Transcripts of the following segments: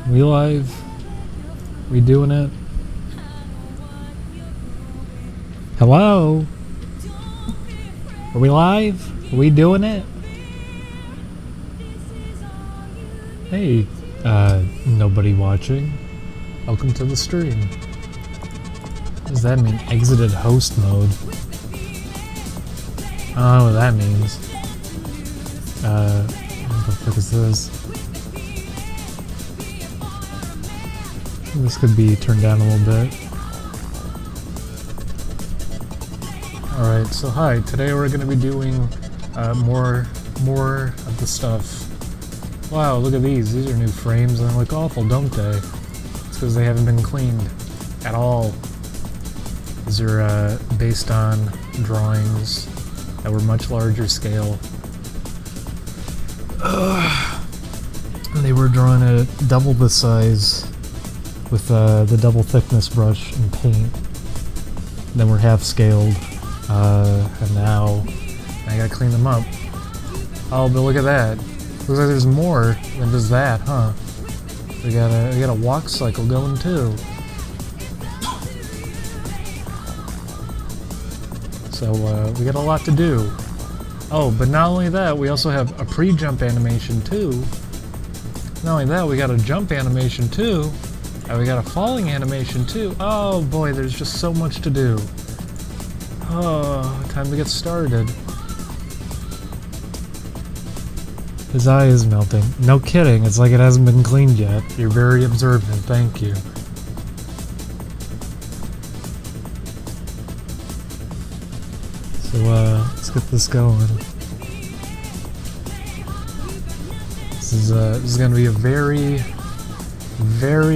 We live? We doing it? Hello? Are we live? Are we doing it? Hey, nobody watching. Welcome to the stream. What does that mean? Exited host mode. I don't know what that means. What the fuck is this? This could be turned down a little bit. Alright, so hi. Today we're going to be doing more of the stuff. Wow, look at these. These are new frames and they look awful, don't they? It's because they haven't been cleaned at all. These are based on drawings that were much larger scale. And they were drawn at double the size with the double thickness brush and paint. Then we're half scaled, and now I gotta clean them up. Oh, but look at that! Looks like there's more than just that, huh? We got a walk cycle going too. So we got a lot to do. Oh, but not only that, we also have a pre-jump animation too. Not only that, we got a jump animation too. And we got a falling animation too. Oh boy, there's just so much to do. Oh, time to get started. His eye is melting. No kidding, it's like it hasn't been cleaned yet. You're very observant, thank you. So, let's get this going. This is gonna be a very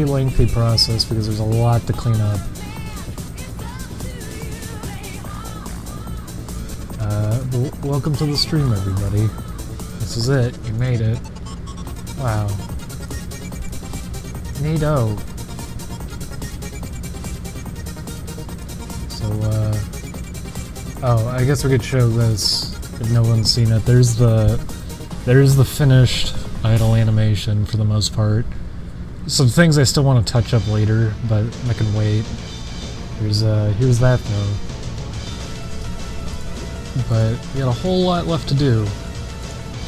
lengthy process because there's a lot to clean up. But welcome to the stream, everybody. This is it. You made it. Wow. Neato. So, oh, I guess we could show this if no one's seen it. There's the finished idle animation for the most part. Some things I still want to touch up later, but I can wait. Here's that though. But we got a whole lot left to do.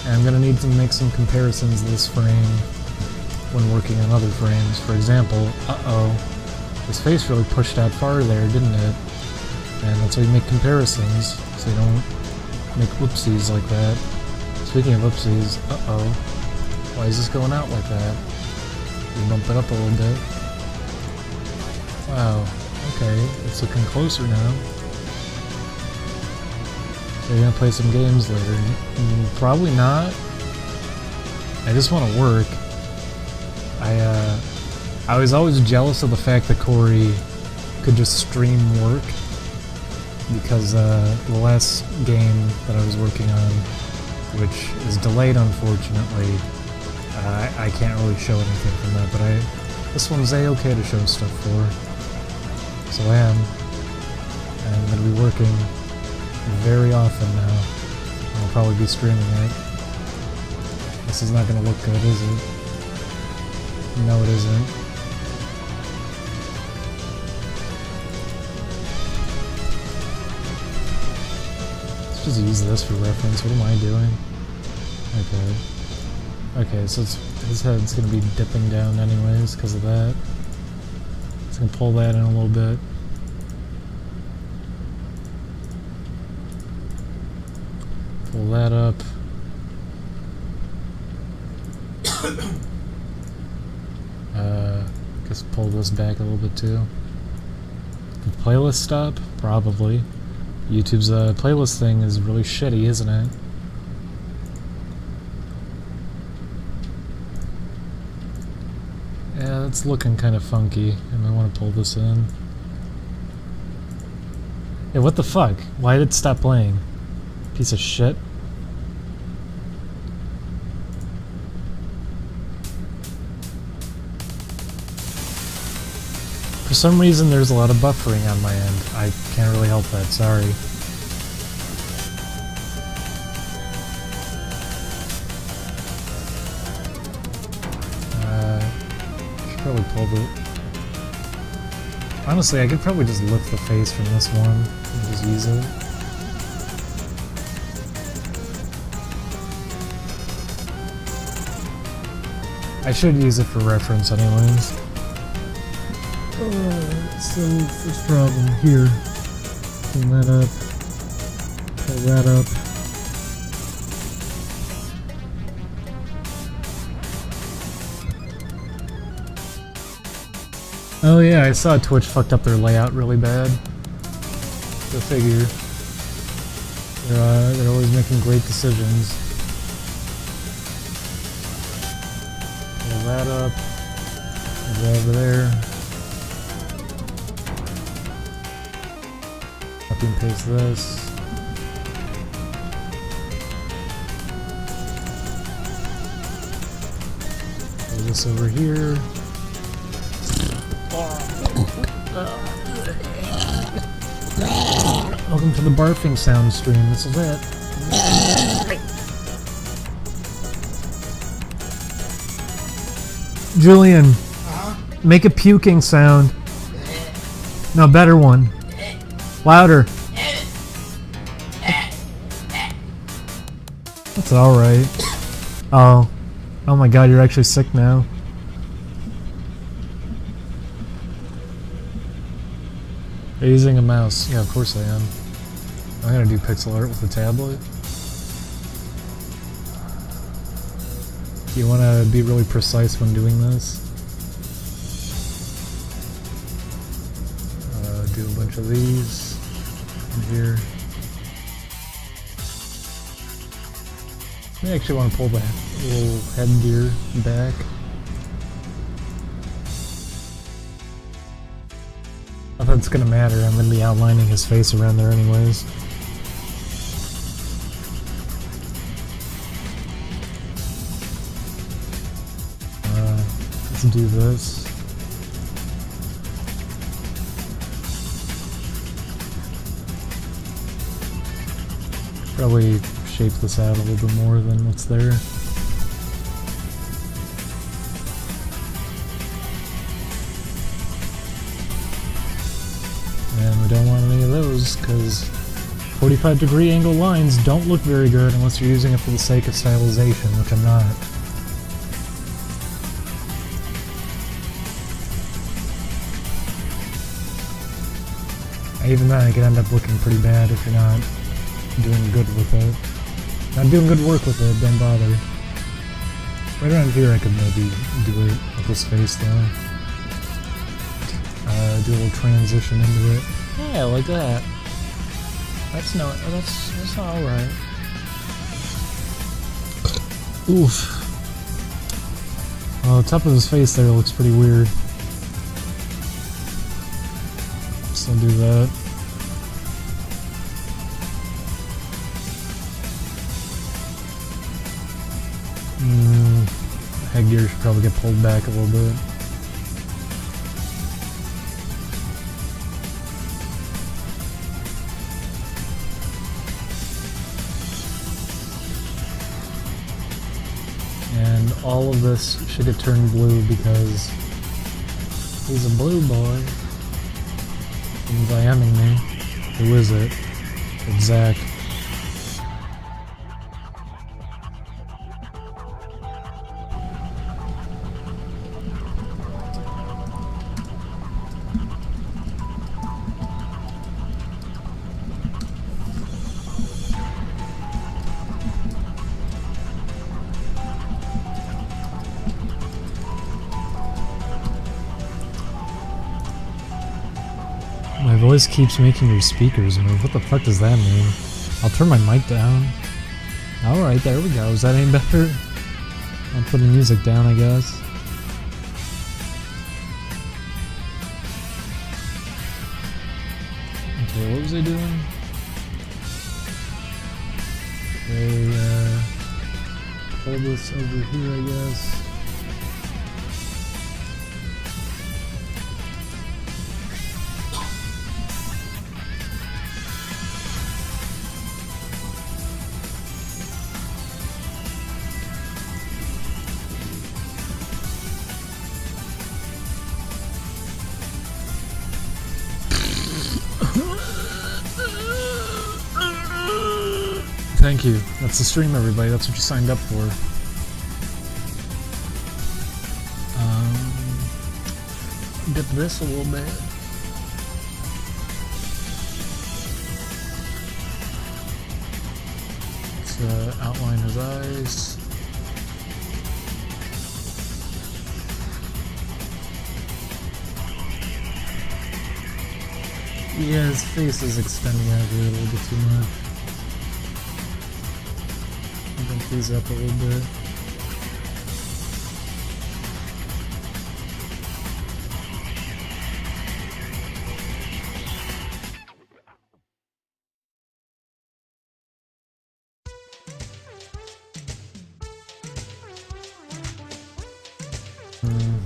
And I'm gonna need to make some comparisons of this frame when working on other frames. For example, this face really pushed out far there, didn't it? And that's why you make comparisons, so you don't make whoopsies like that. Speaking of whoopsies, why is this going out like that? We bump it up a little bit. Wow, okay, it's looking closer now. So you're gonna play some games later? Probably not. I just want to work. I was always jealous of the fact that Corey could just stream work, because the last game that I was working on, which is delayed unfortunately, I can't really show anything from that, but this one's A-okay to show stuff for. So I am. And I'm going to be working very often now. I'll probably be streaming it. This is not going to look good, is it? No, it isn't. Let's just use this for reference. What am I doing? Okay. Okay, so his head's gonna be dipping down anyways because of that. It's gonna pull that in a little bit. Pull that up. Guess pull this back a little bit too. Did the playlist stop? Probably. YouTube's playlist thing is really shitty, isn't it? Yeah, it's looking kind of funky. I might want to pull this in. Yeah, what the fuck? Why did it stop playing? Piece of shit. For some reason, there's a lot of buffering on my end. I can't really help that, sorry. Probably pulled it. Honestly, I could probably just lift the face from this one and just use it. I should use it for reference anyways. So, first problem here. Clean that up. Pull that up. Oh yeah, I saw Twitch fucked up their layout really bad. Go figure. They're always making great decisions. Pull that up. Go over there. Copy and paste this. Pull this over here. Welcome to the barfing sound stream. This is it. Julian, make a puking sound. No, better one. Louder. That's alright. Oh. Oh my god, you're actually sick now. Are you using a mouse? Yeah, of course I am. I'm gonna do pixel art with the tablet. You wanna be really precise when doing this? Do a bunch of these in here. I actually want to pull the little headgear back. Not that it's gonna matter, I'm gonna be outlining his face around there anyways. Let's do this. Probably shape this out a little bit more than what's there. And we don't want any of those because 45-degree angle lines don't look very good unless you're using it for the sake of stylization, which I'm not. Even then, it can end up looking pretty bad if you're not doing good with it. Not doing good work with it, don't bother. Right around here I could maybe do it with this face though. Do a little transition into it. Yeah, like that. That's not alright. Oof. Well, the top of his face there looks pretty weird. So I'll do that. Headgear should probably get pulled back a little bit. And all of this should get turned blue because he's a blue boy. He's IMing me. Who is it? It's Zach. My voice keeps making your speakers move. What the fuck does that mean? I'll turn my mic down. Alright, there we go. Is that any better? I'll put the music down, I guess. Okay, what was I doing? Okay, pull this over here, I guess. Thank you. That's the stream, everybody. That's what you signed up for. Dip this a little bit. Let's outline his eyes. Yeah, his face is extending out here a little bit too much. Bump these up a little bit.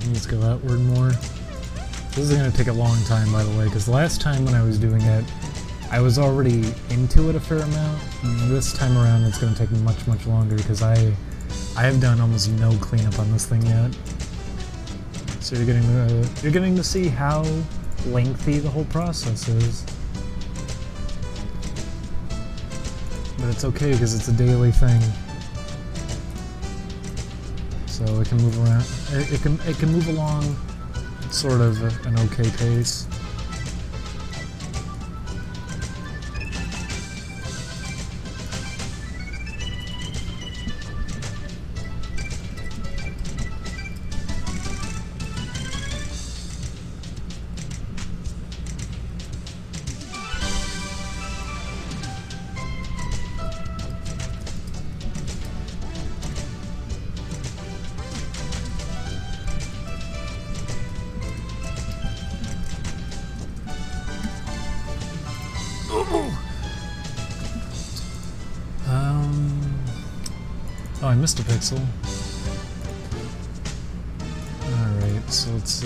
Needs to go outward more. This is going to take a long time, by the way, because last time when I was doing it, I was already into it a fair amount. This time around, it's going to take much, much longer because I have done almost no cleanup on this thing yet. So you're getting to see how lengthy the whole process is. But it's okay because it's a daily thing. So it can move around. It can move along sort of an okay pace. Oh, I missed a pixel. Alright, so let's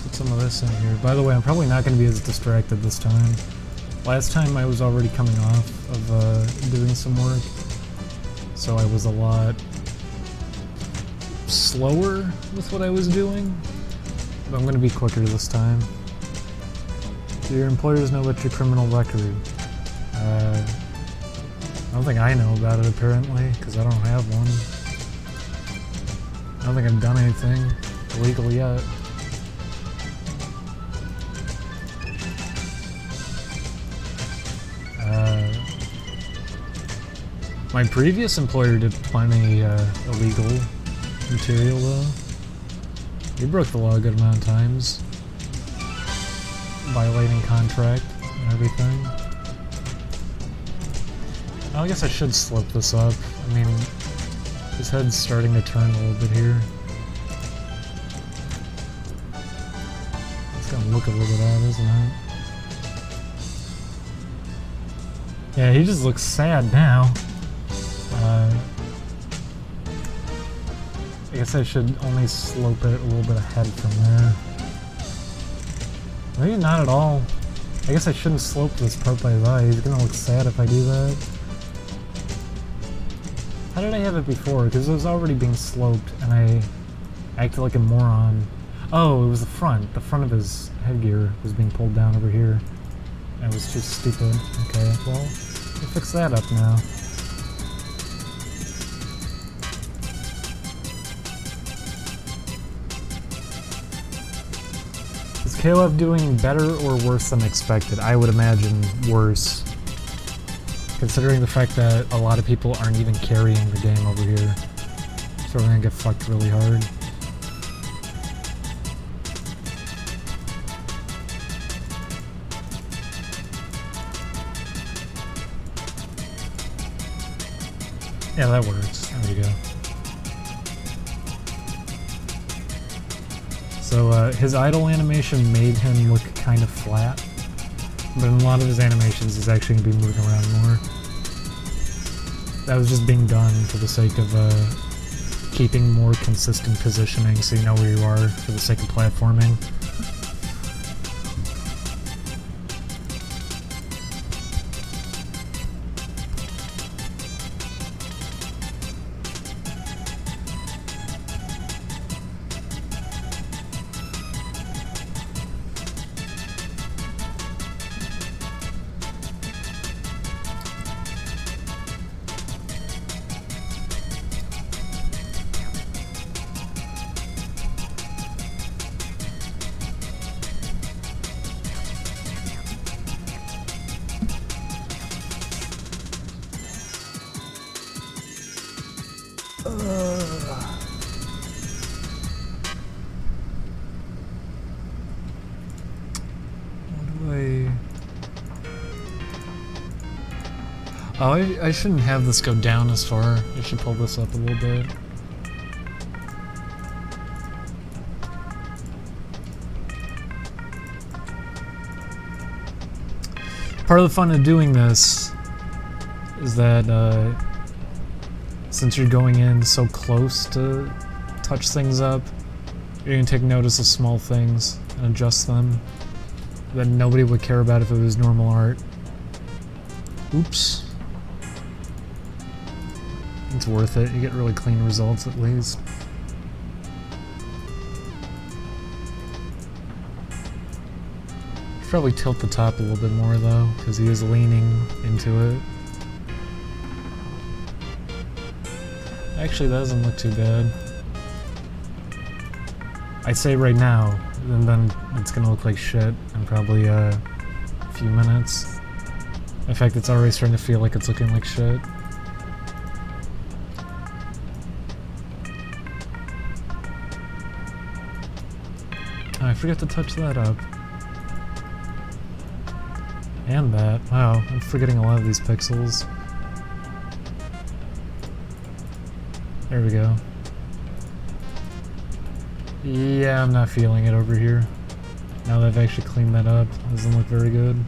put some of this in here. By the way, I'm probably not going to be as distracted this time. Last time I was already coming off of doing some work, so I was a lot slower with what I was doing. But I'm going to be quicker this time. Do your employers know about your criminal record? I don't think I know about it, apparently, because I don't have one. I don't think I've done anything illegal yet. My previous employer did plenty illegal material, though. He broke the law a good amount of times. Violating contract and everything. I guess I should slope this up. I mean, his head's starting to turn a little bit here. It's gonna look a little bit odd, isn't it? Yeah, he just looks sad now. I guess I should only slope it a little bit ahead from there. Maybe not at all. I guess I shouldn't slope this part by his eye. He's gonna look sad if I do that. How did I have it before? Because it was already being sloped and I acted like a moron. Oh, it was the front. The front of his headgear was being pulled down over here. I was too stupid. Okay, well, we'll fix that up now. Is Caleb doing better or worse than expected? I would imagine worse. Considering the fact that a lot of people aren't even carrying the game over here. So we're gonna get fucked really hard. Yeah, that works. There we go. So his idle animation made him look kind of flat. But in a lot of his animations, he's actually going to be moving around more. That was just being done for the sake of keeping more consistent positioning so you know where you are for the sake of platforming. Oh, I shouldn't have this go down as far. I should pull this up a little bit. Part of the fun of doing this is that since you're going in so close to touch things up, you're going to take notice of small things and adjust them that nobody would care about if it was normal art. Oops. It's worth it. You get really clean results at least. Should probably tilt the top a little bit more though, because he is leaning into it. Actually, that doesn't look too bad. I'd say right now, and then it's gonna look like shit in probably a few minutes. In fact, it's already starting to feel like it's looking like shit. Oh, I forgot to touch that up. And that. Wow, I'm forgetting a lot of these pixels. There we go. Yeah, I'm not feeling it over here. Now that I've actually cleaned that up, it doesn't look very good.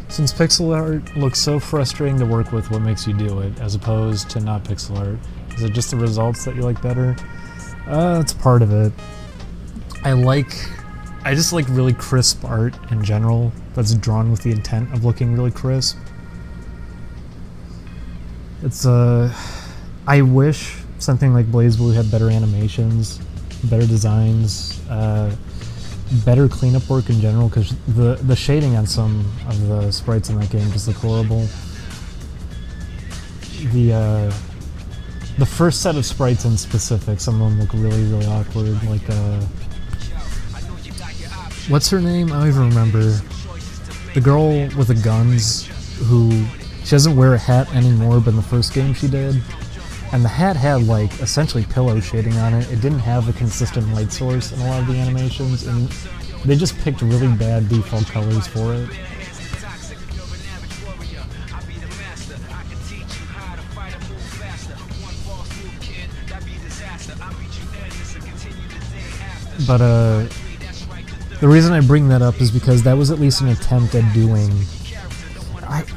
Since pixel art looks so frustrating to work with, what makes you do it, as opposed to not pixel art? Is it just the results that you like better? That's part of it. I just like really crisp art in general, that's drawn with the intent of looking really crisp. It's, I wish something like BlazBlue had better animations, better designs, better cleanup work in general, because the shading on some of the sprites in that game just look horrible. The first set of sprites in specific, some of them look really, really awkward, like, what's her name? I don't even remember. The girl with the guns, who, she doesn't wear a hat anymore, but in the first game she did. And the hat had, like, essentially pillow shading on it. It didn't have a consistent light source in a lot of the animations, and they just picked really bad default colors for it. But, the reason I bring that up is because that was at least an attempt at doing...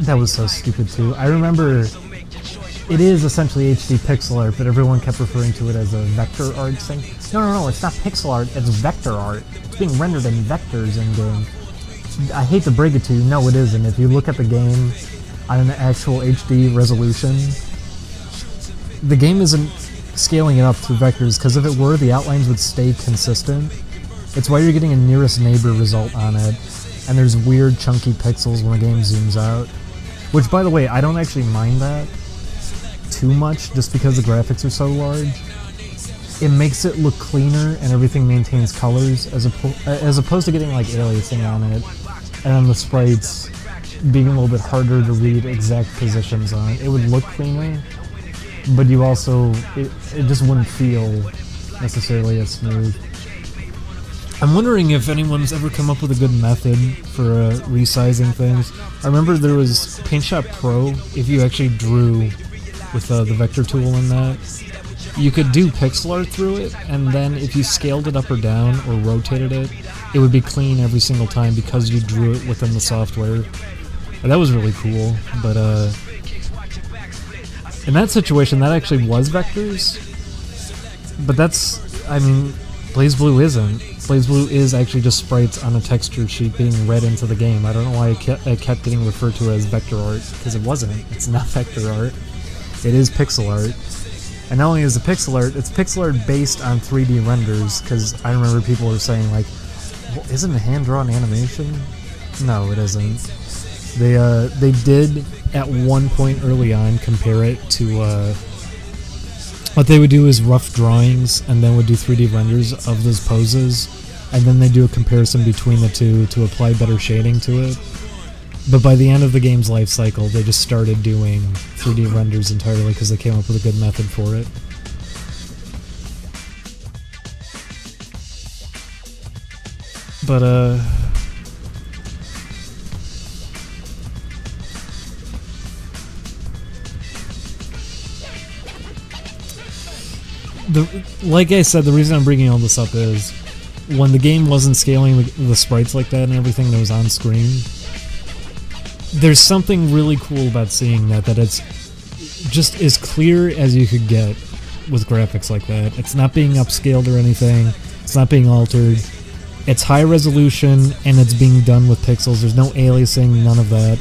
that was so stupid, too. I remember... It is essentially HD pixel art, but everyone kept referring to it as a vector art thing. No, it's not pixel art, it's vector art. It's being rendered in vectors in-game. I hate to break it to you, no it isn't. If you look at the game on an actual HD resolution, the game isn't scaling it up through vectors, because if it were, the outlines would stay consistent. It's why you're getting a nearest neighbor result on it, and there's weird chunky pixels when the game zooms out. Which, by the way, I don't actually mind that too much, just because the graphics are so large. It makes it look cleaner and everything maintains colors, as opposed to getting like aliasing on it, and then the sprites being a little bit harder to read exact positions on it. It would look cleaner, but you also, it just wouldn't feel necessarily as smooth. I'm wondering if anyone's ever come up with a good method for resizing things. I remember there was PaintShop Pro, if you actually drew with the vector tool in that, you could do pixel art through it, and then if you scaled it up or down or rotated it, it would be clean every single time because you drew it within the software. And that was really cool, but in that situation that actually was vectors, but that's, I mean, BlazBlue isn't. BlazBlue is actually just sprites on a texture sheet being read into the game. I don't know why it kept getting referred to as vector art, because it wasn't. It's not vector art. It is pixel art. And not only is it pixel art, it's pixel art based on 3D renders, because I remember people were saying like, well, isn't it hand-drawn animation? No, it isn't. They did at one point early on compare it to what they would do is rough drawings and then would do 3D renders of those poses, and then they do a comparison between the two to apply better shading to it. But by the end of the game's life cycle, they just started doing 3D renders entirely because they came up with a good method for it. But like I said, the reason I'm bringing all this up is when the game wasn't scaling the sprites like that and everything that was on screen, there's something really cool about seeing that it's just as clear as you could get with graphics like that. It's not being upscaled or anything. It's not being altered. It's high resolution and it's being done with pixels. There's no aliasing, none of that.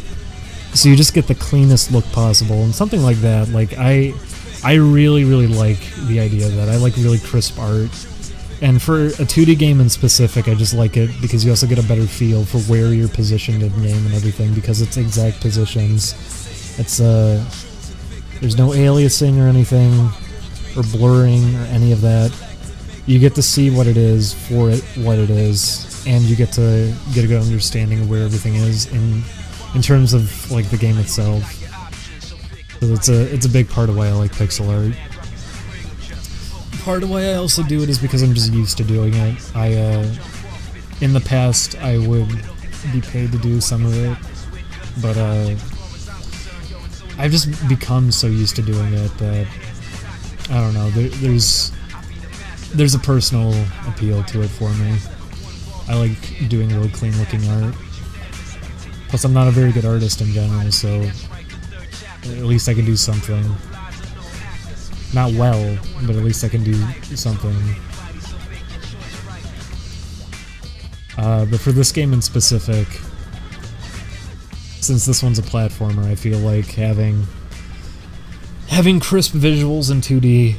So you just get the cleanest look possible. And something like that, like I really, really like the idea of that. I like really crisp art. And for a 2D game in specific, I just like it because you also get a better feel for where you're positioned in game and everything because it's exact positions. It's there's no aliasing or anything, or blurring or any of that. You get to see what it is for what it is, and you get to get a good understanding of where everything is in terms of like the game itself. So it's a big part of why I like pixel art. Part of why I also do it is because I'm just used to doing it. In the past, I would be paid to do some of it, but I've just become so used to doing it that I don't know. There's a personal appeal to it for me. I like doing really clean looking art. Plus, I'm not a very good artist in general, so at least I can do something. Not well, but at least I can do something. But for this game in specific, since this one's a platformer, I feel like having crisp visuals in 2D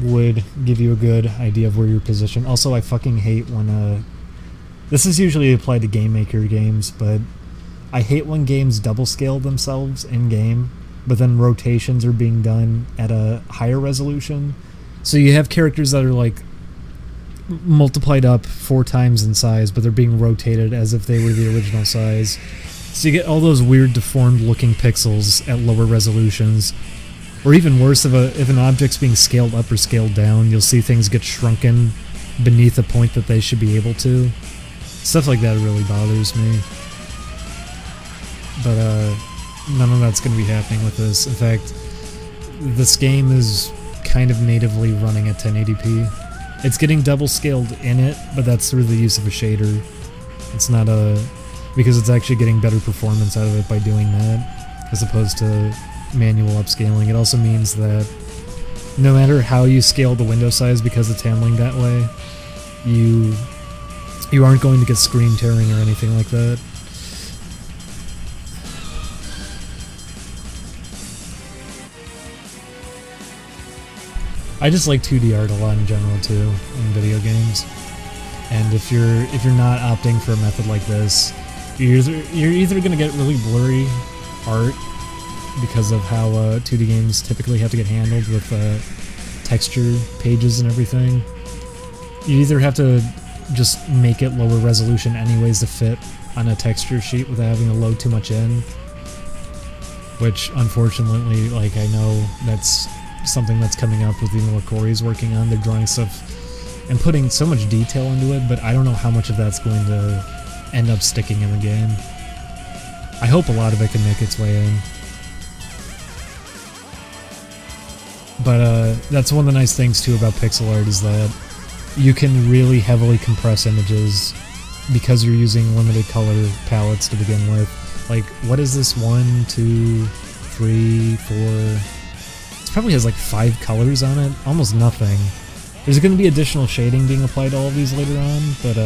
would give you a good idea of where you're positioned. Also, I fucking hate when this is usually applied to Game Maker games, but I hate when games double scale themselves in game, but then rotations are being done at a higher resolution. So you have characters that are like multiplied up 4 times in size, but they're being rotated as if they were the original size. So you get all those weird deformed looking pixels at lower resolutions. Or even worse, if an object's being scaled up or scaled down, you'll see things get shrunken beneath a point that they should be able to. Stuff like that really bothers me. But none of that's going to be happening with this. In fact, this game is kind of natively running at 1080p. It's getting double scaled in it, but that's through the use of a shader. It's not because it's actually getting better performance out of it by doing that, as opposed to manual upscaling. It also means that no matter how you scale the window size, because it's handling that way, you aren't going to get screen tearing or anything like that. I just like 2D art a lot in general too in video games, and if you're not opting for a method like this, you're either going to get really blurry art because of how 2D games typically have to get handled with texture pages and everything. You either have to just make it lower resolution anyways to fit on a texture sheet without having to load too much in, which unfortunately, like, I know that's something that's coming up with even what Corey's working on. They're drawing stuff and putting so much detail into it, but I don't know how much of that's going to end up sticking in the game. I hope a lot of it can make its way in. But that's one of the nice things too about pixel art, is that you can really heavily compress images because you're using limited color palettes to begin with. Like, what is this? 1, 2, 3, 4... It probably has like 5 colors on it, almost nothing. There's going to be additional shading being applied to all of these later on, but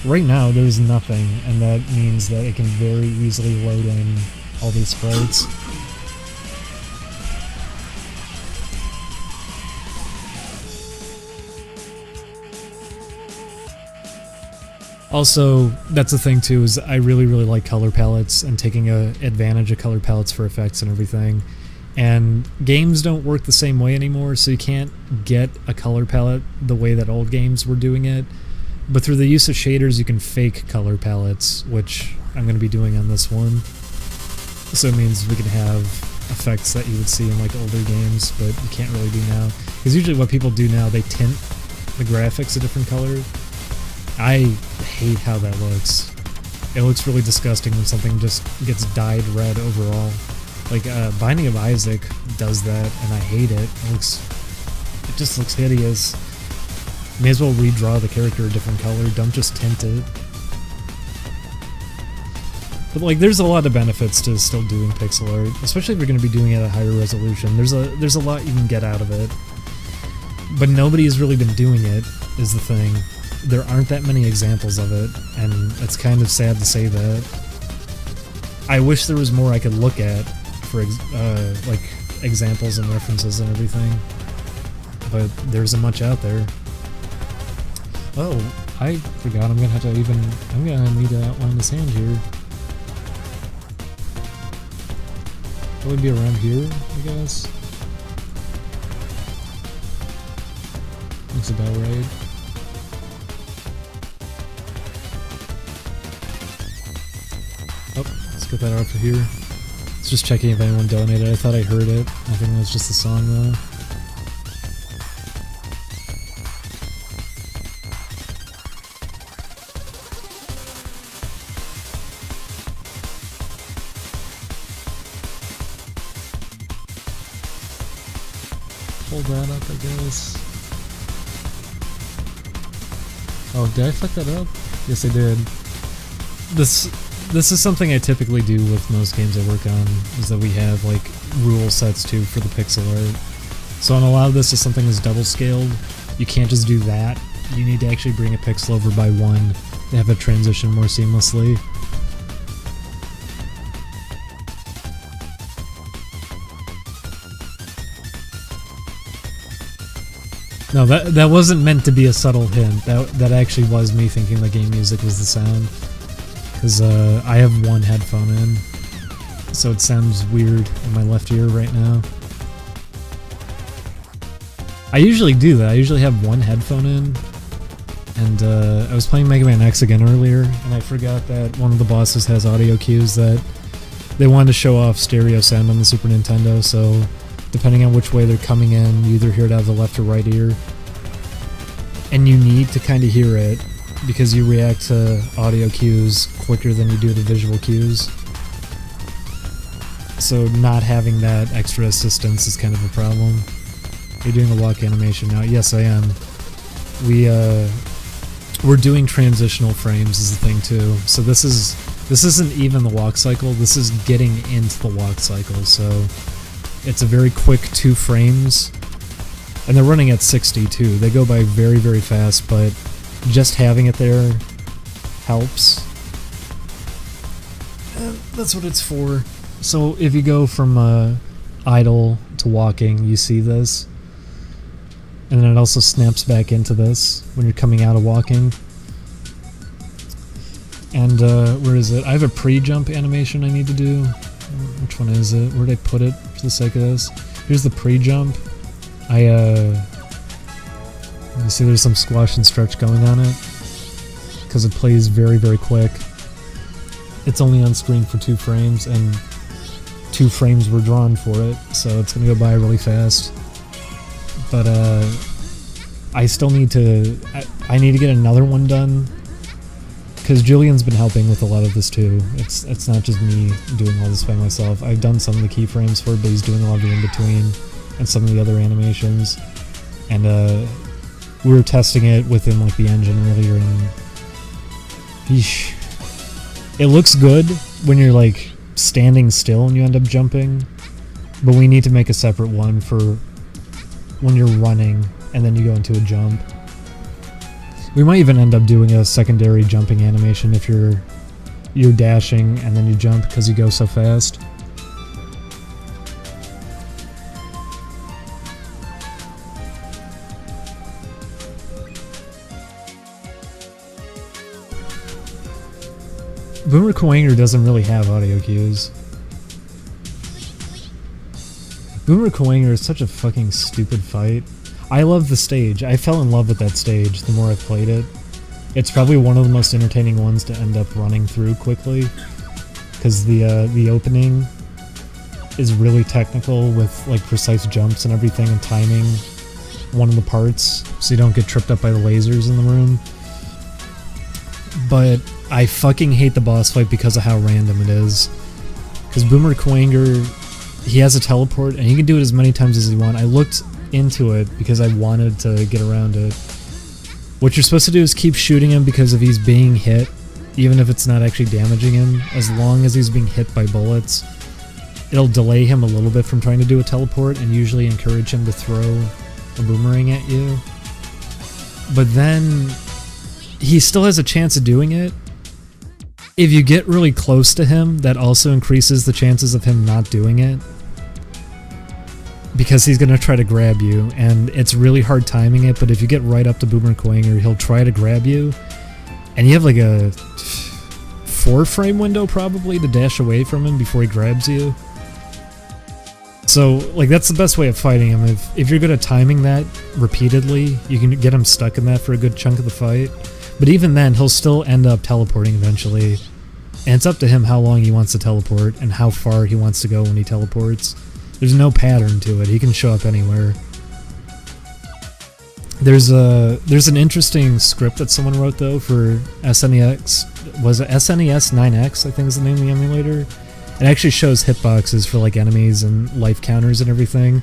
right now there's nothing, and that means that it can very easily load in all these sprites. Also, that's the thing too, is I really like color palettes and taking advantage of color palettes for effects and everything. And games don't work the same way anymore, so you can't get a color palette the way that old games were doing it. But through the use of shaders, you can fake color palettes, which I'm going to be doing on this one. So it means we can have effects that you would see in like older games, but you can't really do now. Because usually what people do now, they tint the graphics a different color. I hate how that looks. It looks really disgusting when something just gets dyed red overall. Like, Binding of Isaac does that, and I hate it. It just looks hideous. May as well redraw the character a different color, don't just tint it. But like, there's a lot of benefits to still doing pixel art, especially if you're going to be doing it at a higher resolution. There's a lot you can get out of it. But nobody has really been doing it, is the thing. There aren't that many examples of it, and it's kind of sad to say that. I wish there was more I could look at for like examples and references and everything, but there isn't much out there. Oh, I forgot. I'm gonna need to outline this hand here. Probably be around here, I guess. Looks about right. Oh, let's get that off of here. It's just checking if anyone donated. I thought I heard it. I think it was just a song though. Pull that up, I guess. Oh, did I fuck that up? Yes, I did. This is something I typically do with most games I work on, is that we have like rule sets too for the pixel art. So on a lot of this, if something is double scaled, you can't just do that. You need to actually bring a pixel over by one to have it transition more seamlessly. No, that wasn't meant to be a subtle hint. That actually was me thinking the game music was the sound. Because I have one headphone in, so it sounds weird in my left ear right now. I usually do that. I usually have one headphone in, and I was playing Mega Man X again earlier, and I forgot that one of the bosses has audio cues that they wanted to show off stereo sound on the Super Nintendo, so depending on which way they're coming in, you either hear it out of the left or right ear. And you need to kind of hear it, because you react to audio cues quicker than you do to visual cues. So not having that extra assistance is kind of a problem. You're doing a walk animation now. Yes, I am. We're doing transitional frames is the thing too. So this isn't even the walk cycle, this is getting into the walk cycle. So it's a very quick 2 frames. And they're running at 60 too. They go by very fast, but just having it there helps. And that's what it's for. So if you go from idle to walking, you see this. And then it also snaps back into this when you're coming out of walking. And where is it? I have a pre-jump animation I need to do. Which one is it? Where did I put it for the sake of this? Here's the pre-jump. You see there's some squash and stretch going on it, because it plays very quick. It's only on screen for 2 frames, and 2 frames were drawn for it, so it's going to go by really fast. But I still need to... I need to get another one done, because Julian's been helping with a lot of this too. It's not just me doing all this by myself. I've done some of the keyframes for it, but he's doing a lot of the in-between and some of the other animations. And we were testing it within like the engine earlier, and yeesh. It looks good when you're like standing still and you end up jumping, but we need to make a separate one for when you're running and then you go into a jump. We might even end up doing a secondary jumping animation if you're dashing and then you jump because you go so fast. Boomer Kuwanger doesn't really have audio cues. Boomer Kuwanger is such a fucking stupid fight. I love the stage. I fell in love with that stage the more I played it. It's probably one of the most entertaining ones to end up running through quickly, because the opening is really technical with like precise jumps and everything and timing one of the parts so you don't get tripped up by the lasers in the room. But I fucking hate the boss fight because of how random it is. Because Boomer Kuwanger, he has a teleport and he can do it as many times as he wants. I looked into it because I wanted to get around it. What you're supposed to do is keep shooting him because if he's being hit, even if it's not actually damaging him, as long as he's being hit by bullets, it'll delay him a little bit from trying to do a teleport and usually encourage him to throw a boomerang at you. But then he still has a chance of doing it. If you get really close to him, that also increases the chances of him not doing it, because he's going to try to grab you, and it's really hard timing it, but if you get right up to Boomer Kuwanger, he'll try to grab you, and you have like a 4-frame window probably to dash away from him before he grabs you. So, like, that's the best way of fighting him. If you're good at timing that repeatedly, you can get him stuck in that for a good chunk of the fight. But even then, he'll still end up teleporting eventually. And it's up to him how long he wants to teleport and how far he wants to go when he teleports. There's no pattern to it. He can show up anywhere. There's an interesting script that someone wrote, though, for SNES. Was it SNES 9X, I think is the name of the emulator? It actually shows hitboxes for like enemies and life counters and everything.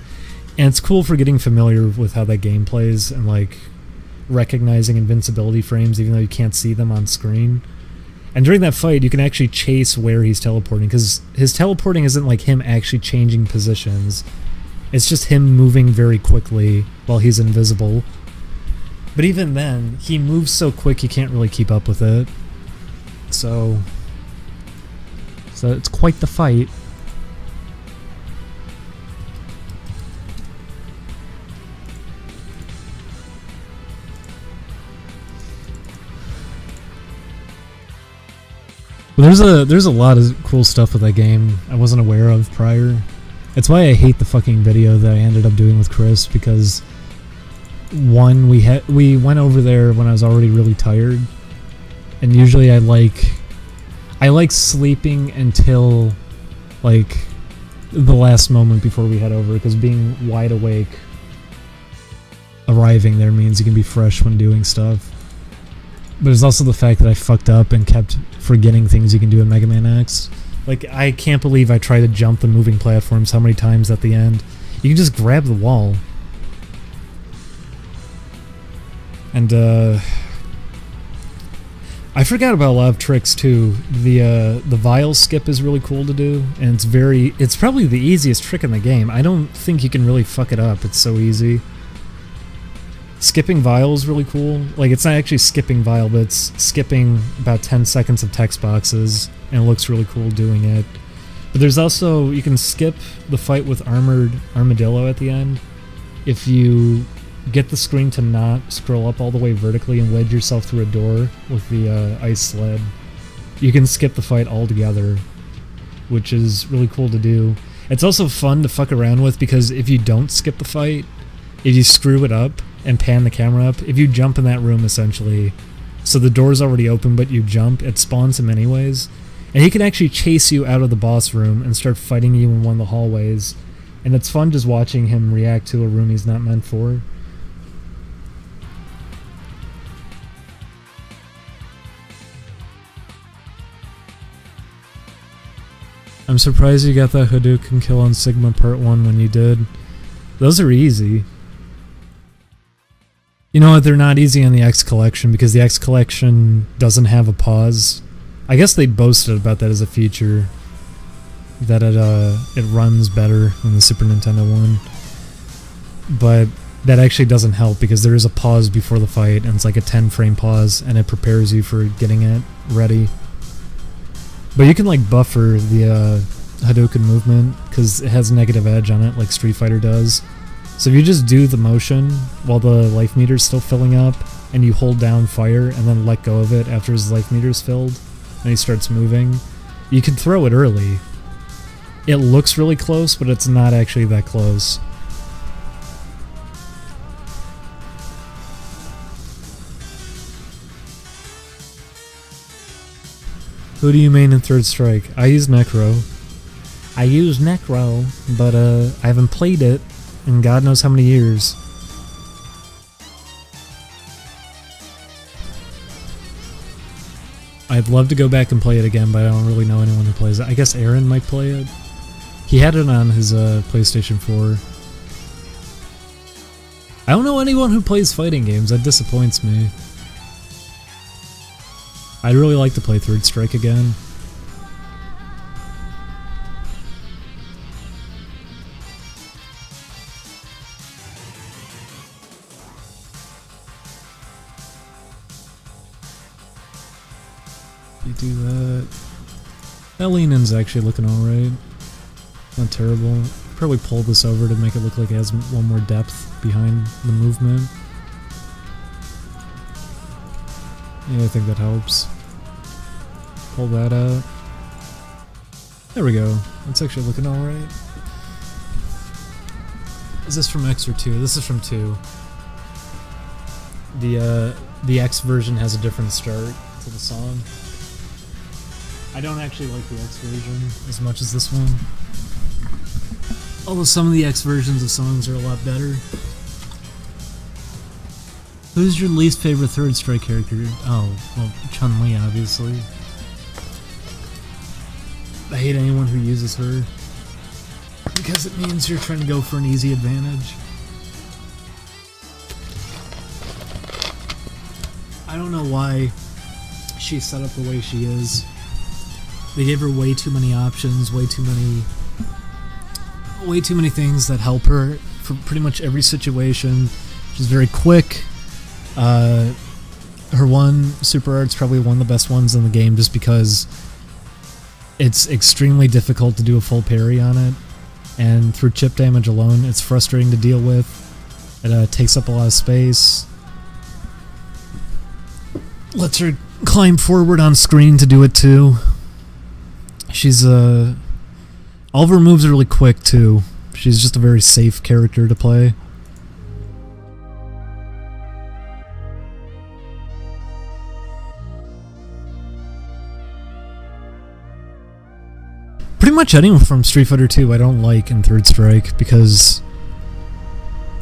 And it's cool for getting familiar with how that game plays and like recognizing invincibility frames even though you can't see them on screen. And during that fight you can actually chase where he's teleporting, because his teleporting isn't like him actually changing positions. It's just him moving very quickly while he's invisible. But even then, he moves so quick you can't really keep up with it. So it's quite the fight. But there's a lot of cool stuff with that game I wasn't aware of prior. It's why I hate the fucking video that I ended up doing with Chris, because one, we went over there when I was already really tired, and usually I like sleeping until like the last moment before we head over, because being wide awake arriving there means you can be fresh when doing stuff. But it's also the fact that I fucked up and kept forgetting things you can do in Mega Man X. Like, I can't believe I tried to jump the moving platforms how many times at the end. You can just grab the wall. And I forgot about a lot of tricks too. The vial skip is really cool to do, and it's probably the easiest trick in the game. I don't think you can really fuck it up. It's so easy. Skipping vial is really cool. Like, it's not actually skipping vial, but it's skipping about 10 seconds of text boxes, and it looks really cool doing it. But there's also, you can skip the fight with Armored Armadillo at the end if you get the screen to not scroll up all the way vertically and wedge yourself through a door with the ice sled. You can skip the fight altogether, which is really cool to do. It's also fun to fuck around with, because if you don't skip the fight, if you screw it up and pan the camera up, if you jump in that room essentially, so the door's already open but you jump, it spawns him anyways, and he can actually chase you out of the boss room and start fighting you in one of the hallways, and it's fun just watching him react to a room he's not meant for. I'm surprised you got that Hadouken kill on Sigma Part 1 when you did. Those are easy. You know what, they're not easy on the X Collection, because the X Collection doesn't have a pause. I guess they boasted about that as a feature, that it runs better than the Super Nintendo one. But that actually doesn't help, because there is a pause before the fight, and it's like a 10-frame pause, and it prepares you for getting it ready. But you can like buffer the Hadouken movement, because it has negative edge on it like Street Fighter does. So if you just do the motion while the life meter's still filling up, and you hold down fire and then let go of it after his life meter's filled, and he starts moving, you can throw it early. It looks really close, but it's not actually that close. Who do you main in Third Strike? I use Necro. But I haven't played it in God knows how many years. I'd love to go back and play it again, but I don't really know anyone who plays it. I guess Aaron might play it. He had it on his PlayStation 4. I don't know anyone who plays fighting games. That disappoints me. I'd really like to play Third Strike again. You do that. That lean-in's actually looking alright. Not terrible. Probably pull this over to make it look like it has one more depth behind the movement. Yeah, I think that helps. Pull that out. There we go. That's actually looking alright. Is this from X or 2? This is from 2. The X version has a different start to the song. I don't actually like the X version as much as this one. Although some of the X versions of songs are a lot better. Who's your least favorite Third Strike character? Oh, well, Chun-Li, obviously. I hate anyone who uses her, because it means you're trying to go for an easy advantage. I don't know why she's set up the way she is. They gave her way too many options, way too many things that help her for pretty much every situation. She's very quick. Her one super art's probably one of the best ones in the game, just because it's extremely difficult to do a full parry on it, and through chip damage alone, it's frustrating to deal with. It takes up a lot of space. Lets her climb forward on screen to do it too. She's all of her moves are really quick too. She's just a very safe character to play. Pretty much anyone from Street Fighter 2 I don't like in Third Strike, because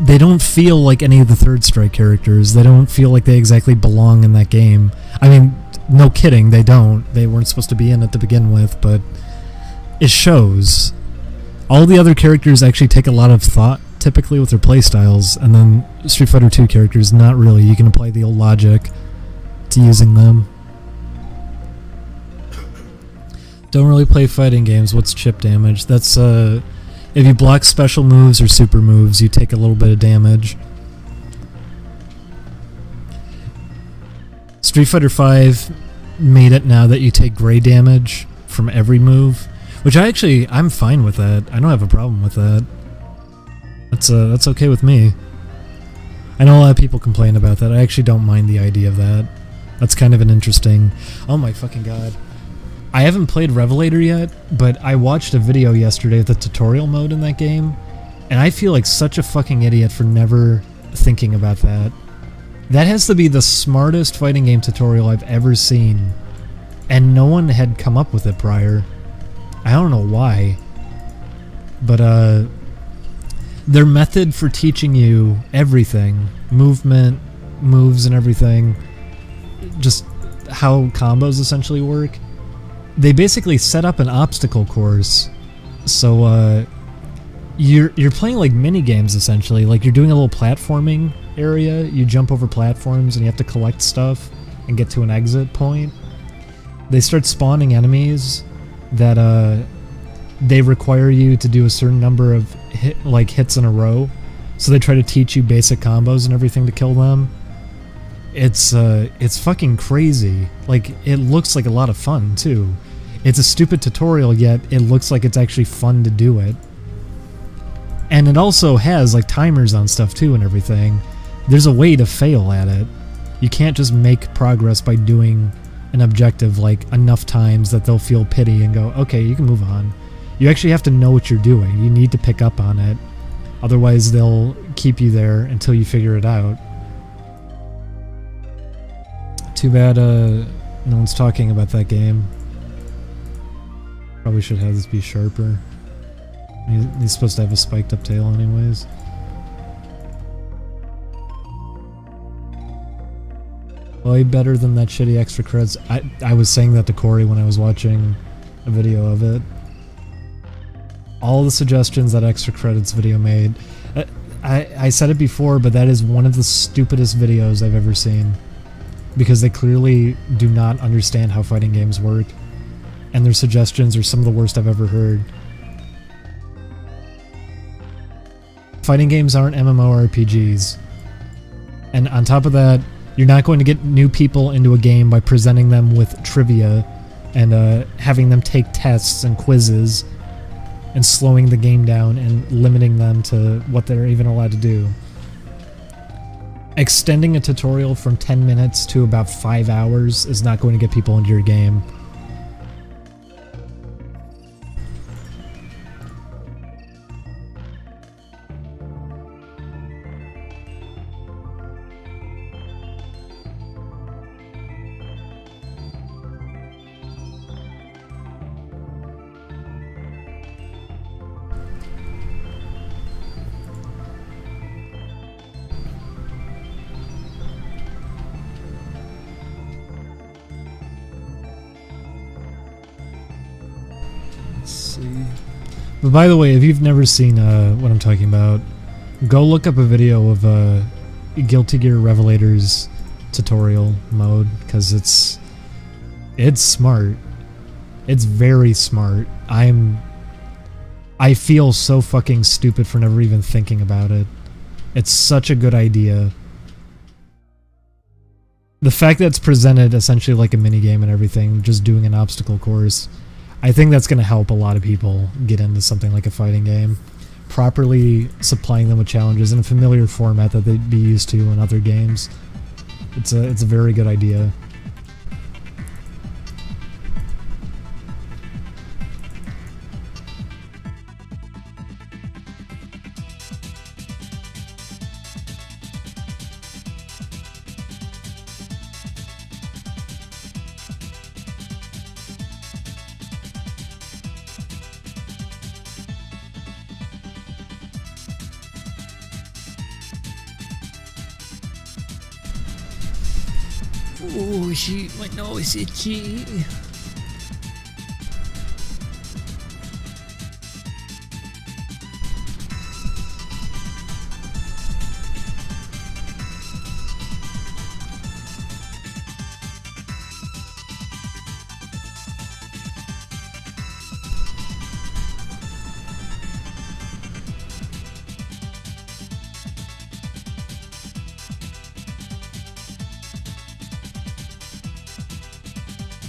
they don't feel like any of the Third Strike characters. They don't feel like they exactly belong in that game. I mean, no kidding, they don't. They weren't supposed to be in it to begin with, but it shows. All the other characters actually take a lot of thought, typically, with their playstyles, and then Street Fighter 2 characters, not really. You can apply the old logic to using them. Don't really play fighting games. What's chip damage? That's, if you block special moves or super moves, you take a little bit of damage. Street Fighter 5 made it now that you take gray damage from every move, which I'm fine with that. I don't have a problem with that. That's okay with me. I know a lot of people complain about that. I actually don't mind the idea of that. That's kind of an interesting... Oh my fucking god. I haven't played Revelator yet, but I watched a video yesterday of the tutorial mode in that game, and I feel like such a fucking idiot for never thinking about that. That has to be the smartest fighting game tutorial I've ever seen, and no one had come up with it prior. I don't know why, but their method for teaching you everything, movement, moves and everything, just how combos essentially work, they basically set up an obstacle course. So you're playing like mini games essentially. Like you're doing a little platforming area. You jump over platforms and you have to collect stuff and get to an exit point. They start spawning enemies that they require you to do a certain number of hits in a row. So they try to teach you basic combos and everything to kill them. It's fucking crazy. Like, it looks like a lot of fun too. It's a stupid tutorial, yet it looks like it's actually fun to do it. And it also has like timers on stuff too and everything. There's a way to fail at it. You can't just make progress by doing an objective like enough times that they'll feel pity and go, okay, you can move on. You actually have to know what you're doing. You need to pick up on it. Otherwise, they'll keep you there until you figure it out. Too bad no one's talking about that game. Probably should have this be sharper. He's supposed to have a spiked up tail anyways. Way better than that shitty extra credits. I was saying that to Corey when I was watching a video of it. All the suggestions that extra credits video made. I said it before, but that is one of the stupidest videos I've ever seen. Because they clearly do not understand how fighting games work. And their suggestions are some of the worst I've ever heard. Fighting games aren't MMORPGs. And on top of that, you're not going to get new people into a game by presenting them with trivia and having them take tests and quizzes and slowing the game down and limiting them to what they're even allowed to do. Extending a tutorial from 10 minutes to about 5 hours is not going to get people into your game. But by the way, if you've never seen what I'm talking about, go look up a video of Guilty Gear Revelator's tutorial mode, because it's smart. It's very smart. I feel so fucking stupid for never even thinking about it. It's such a good idea. The fact that it's presented essentially like a minigame and everything, just doing an obstacle course, I think that's going to help a lot of people get into something like a fighting game. Properly supplying them with challenges in a familiar format that they'd be used to in other games. It's a very good idea. Oh shit, my nose is itchy.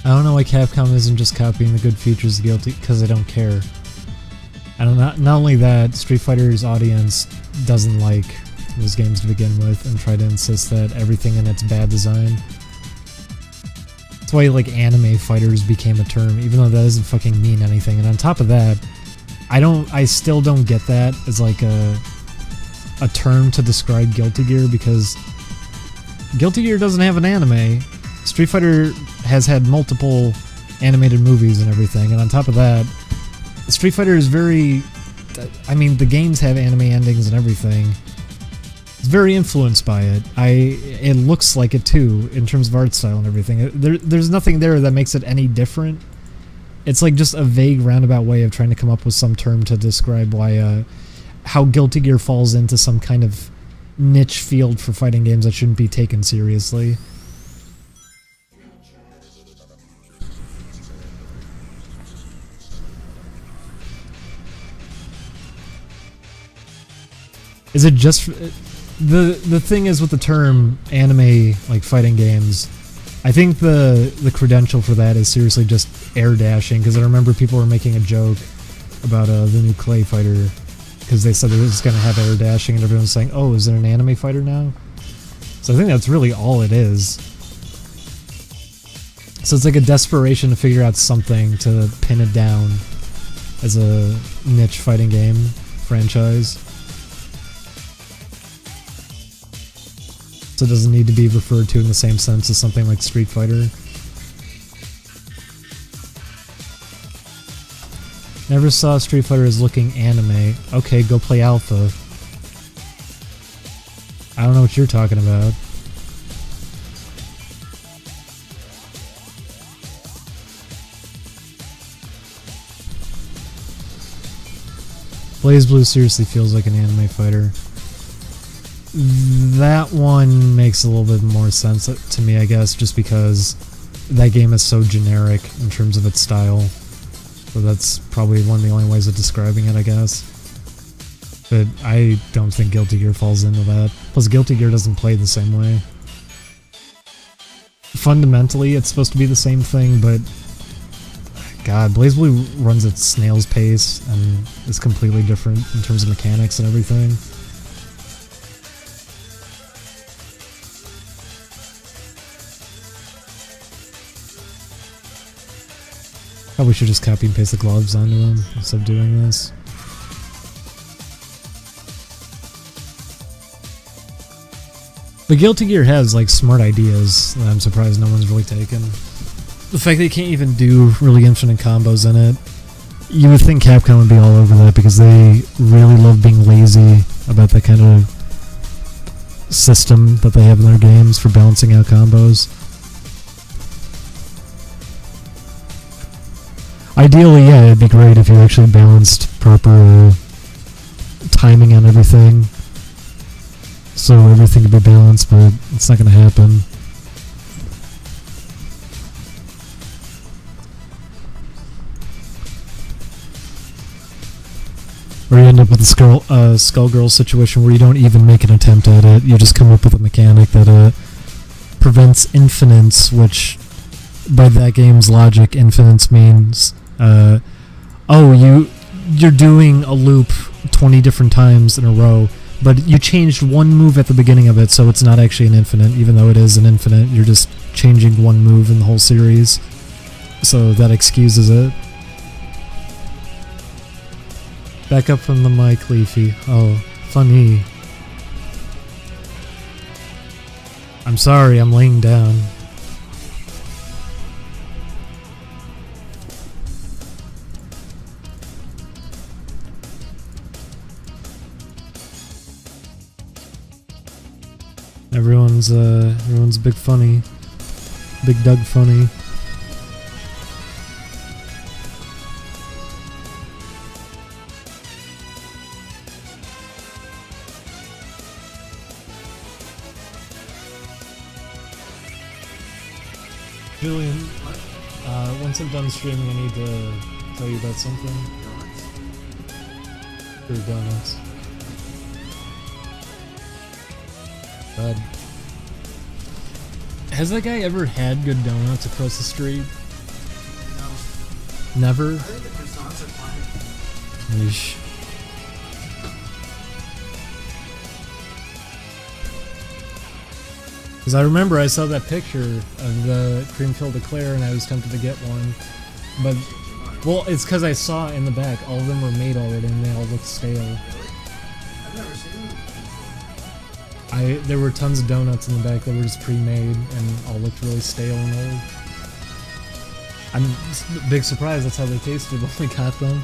I don't know why Capcom isn't just copying the good features of Guilty, because they don't care. I don't know. Not only that, Street Fighter's audience doesn't like those games to begin with and try to insist that everything in it's bad design. That's why like anime fighters became a term, even though that doesn't fucking mean anything. And on top of that, I still don't get that as like a term to describe Guilty Gear, because Guilty Gear doesn't have an anime. Street Fighter has had multiple animated movies and everything, and on top of that, Street Fighter is very... I mean, the games have anime endings and everything. It's very influenced by it. It looks like it too, in terms of art style and everything. There's nothing there that makes it any different. It's like just a vague roundabout way of trying to come up with some term to describe why, how Guilty Gear falls into some kind of niche field for fighting games that shouldn't be taken seriously. Is it just... The thing is with the term anime, like, fighting games, I think the credential for that is seriously just air dashing, because I remember people were making a joke about the new Clay fighter, because they said it was going to have air dashing, and everyone was saying, oh, is it an anime fighter now? So I think that's really all it is. So it's like a desperation to figure out something to pin it down as a niche fighting game franchise. So it doesn't need to be referred to in the same sense as something like Street Fighter. Never saw Street Fighter as looking anime. Okay, go play Alpha. I don't know what you're talking about. BlazBlue seriously feels like an anime fighter. That one makes a little bit more sense to me, I guess, just because that game is so generic in terms of its style. So that's probably one of the only ways of describing it, I guess. But I don't think Guilty Gear falls into that. Plus, Guilty Gear doesn't play the same way. Fundamentally, it's supposed to be the same thing, but God, BlazBlue runs at snail's pace and is completely different in terms of mechanics and everything. Probably should just copy and paste the gloves onto them instead of doing this. But Guilty Gear has like smart ideas that I'm surprised no one's really taken. The fact that you can't even do really infinite combos in it, you would think Capcom would be all over that because they really love being lazy about that kind of system that they have in their games for balancing out combos. Ideally, yeah, it'd be great if you actually balanced proper timing on everything, so everything could be balanced, but it's not going to happen. Or you end up with a Skullgirl situation where you don't even make an attempt at it, you just come up with a mechanic that prevents infinites, which, by that game's logic, infinites means, you're doing a loop 20 different times in a row, but you changed one move at the beginning of it, so it's not actually an infinite, even though it is an infinite, you're just changing one move in the whole series, so that excuses it. Back up from the mic, Leafy. Oh, funny. I'm sorry, I'm laying down. Everyone's big funny. Big Doug funny. Julian, once I'm done streaming, I need to tell you about something. For donuts. God. Has that guy ever had good donuts across the street? No. Never? I think the croissants are fine. Yeesh. Because I remember I saw that picture of the cream-filled eclair and I was tempted to get one. But, well, it's because I saw in the back, all of them were made already and they all looked stale. Really? I've never seen them. There were tons of donuts in the back that were just pre-made and all looked really stale and old. I'm big surprised that's how they tasted when we got them.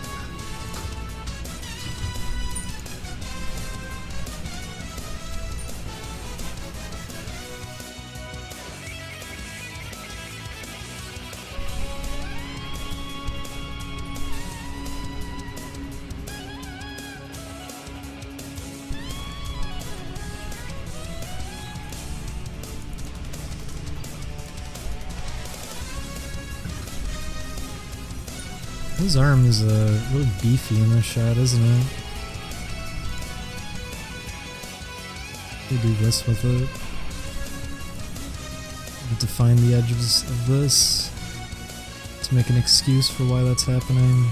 His arm is really beefy in this shot, isn't it? We do this with it. Define the edges of this to make an excuse for why that's happening.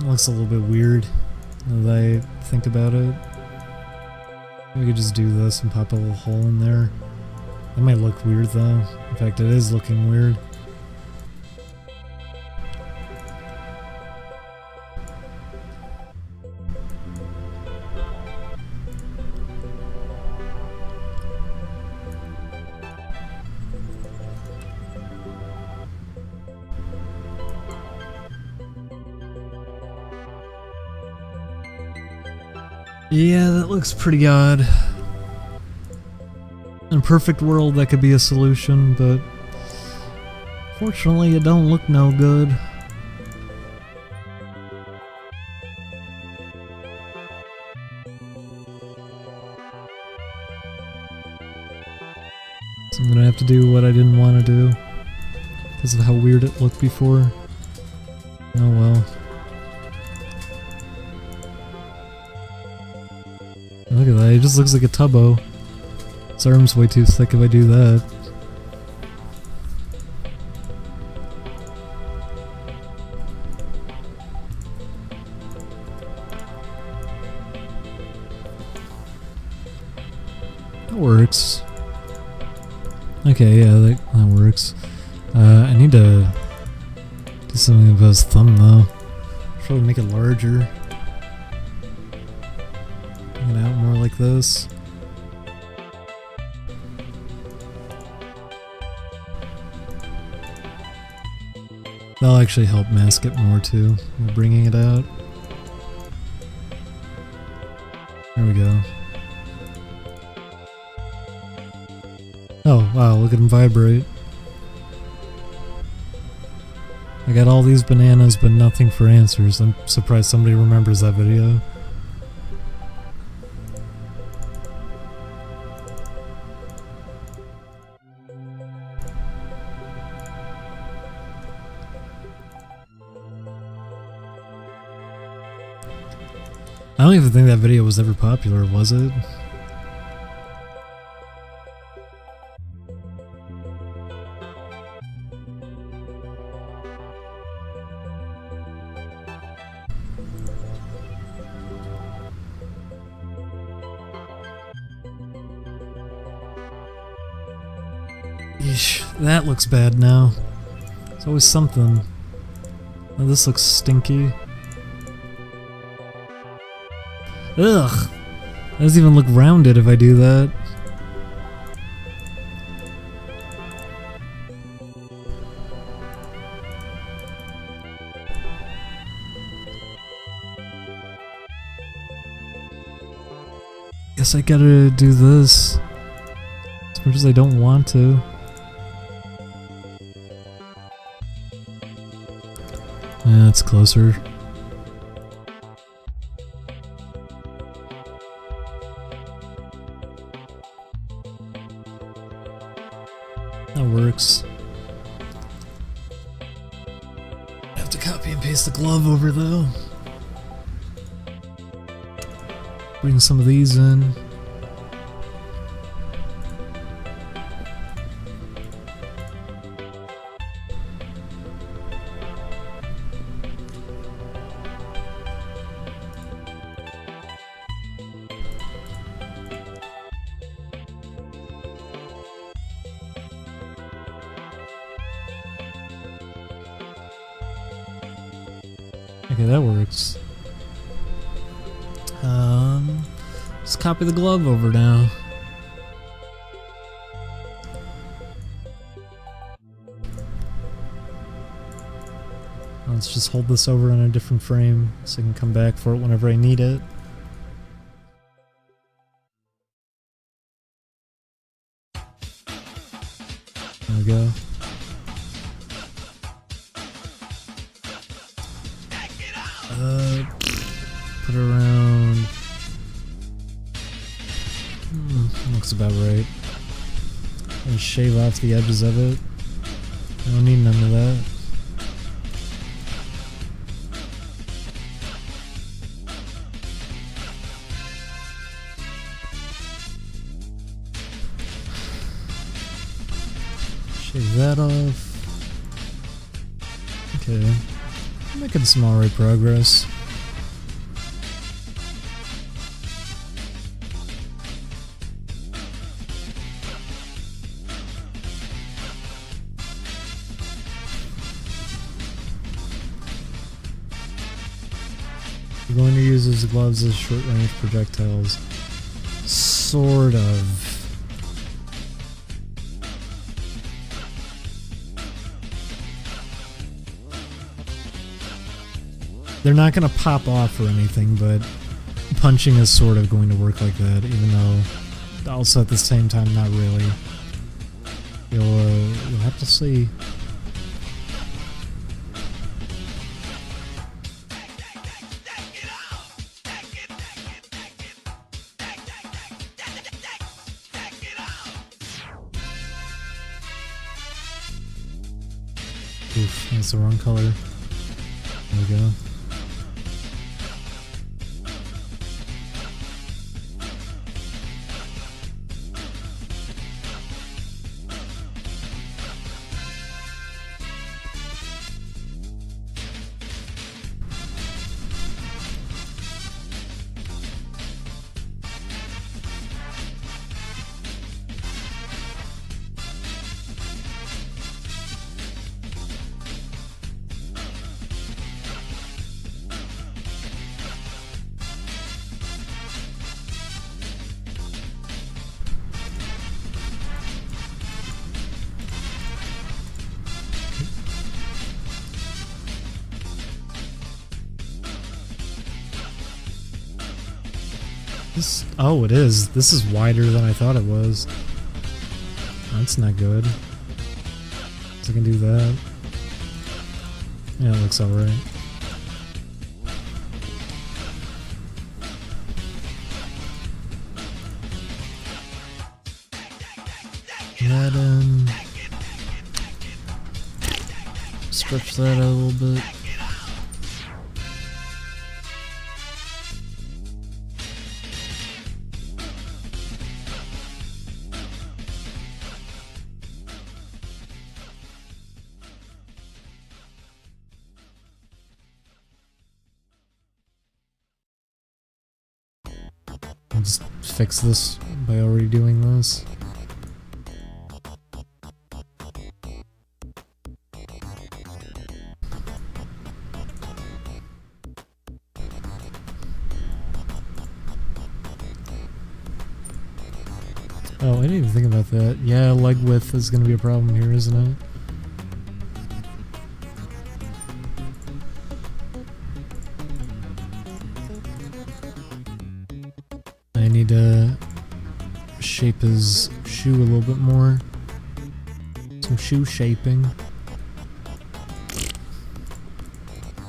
looks a little bit weird now that I think about it. We could just do this and pop a little hole in there. That might look weird though. In fact, it is looking weird. Yeah, that looks pretty odd. In a perfect world, that could be a solution, but fortunately, it don't look no good. So I'm gonna have to do what I didn't want to do because of how weird it looked before. Oh well. Look at that, it just looks like a tubbo. His arm's way too thick if I do that. That works. Okay, yeah, that works. I need to do something about his thumb though. Probably make it larger. It out more like this. That'll actually help mask it more too, by bringing it out. There we go. Oh wow, look at him vibrate. I got all these bananas but nothing for answers. I'm surprised somebody remembers that video. I don't even think that video was ever popular, was it? Yeesh, that looks bad now. It's always something. Oh, this looks stinky. Ugh! That doesn't even look rounded if I do that. Guess I gotta do this. As much as I don't want to. Yeah, it's closer. That works. I have to copy and paste the glove over though. Bring some of these in. Okay, that works. Just copy the glove over now. Let's just hold this over on a different frame so I can come back for it whenever I need it. There we go. Put it around. Looks about right. And shave off the edges of it. I don't need none of that. Shave that off. Okay. Making some alright progress. You're going to use his gloves as short-range projectiles. Sort of. They're not going to pop off or anything, but punching is sort of going to work like that, even though also at the same time not really. You'll have to see. Oof, that's the wrong color. There we go. Oh, it is. This is wider than I thought it was. That's not good. So I can do that. Yeah, it looks alright. That, stretch that out a little bit. I'll just fix this by already doing this. Oh, I didn't even think about that. Yeah, leg width is going to be a problem here, isn't it? I need to shape his shoe a little bit more. Some shoe shaping.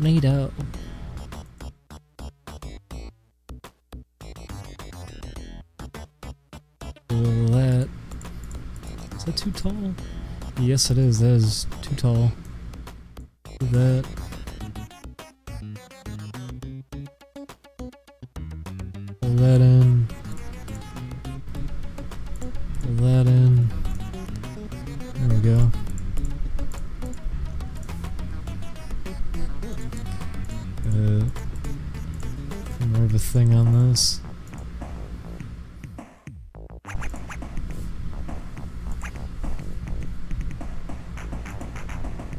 Neato. That. Is that too tall? Yes, it is. That is too tall. Do that. Pull that in. Pull that in. There we go. More of a thing on this.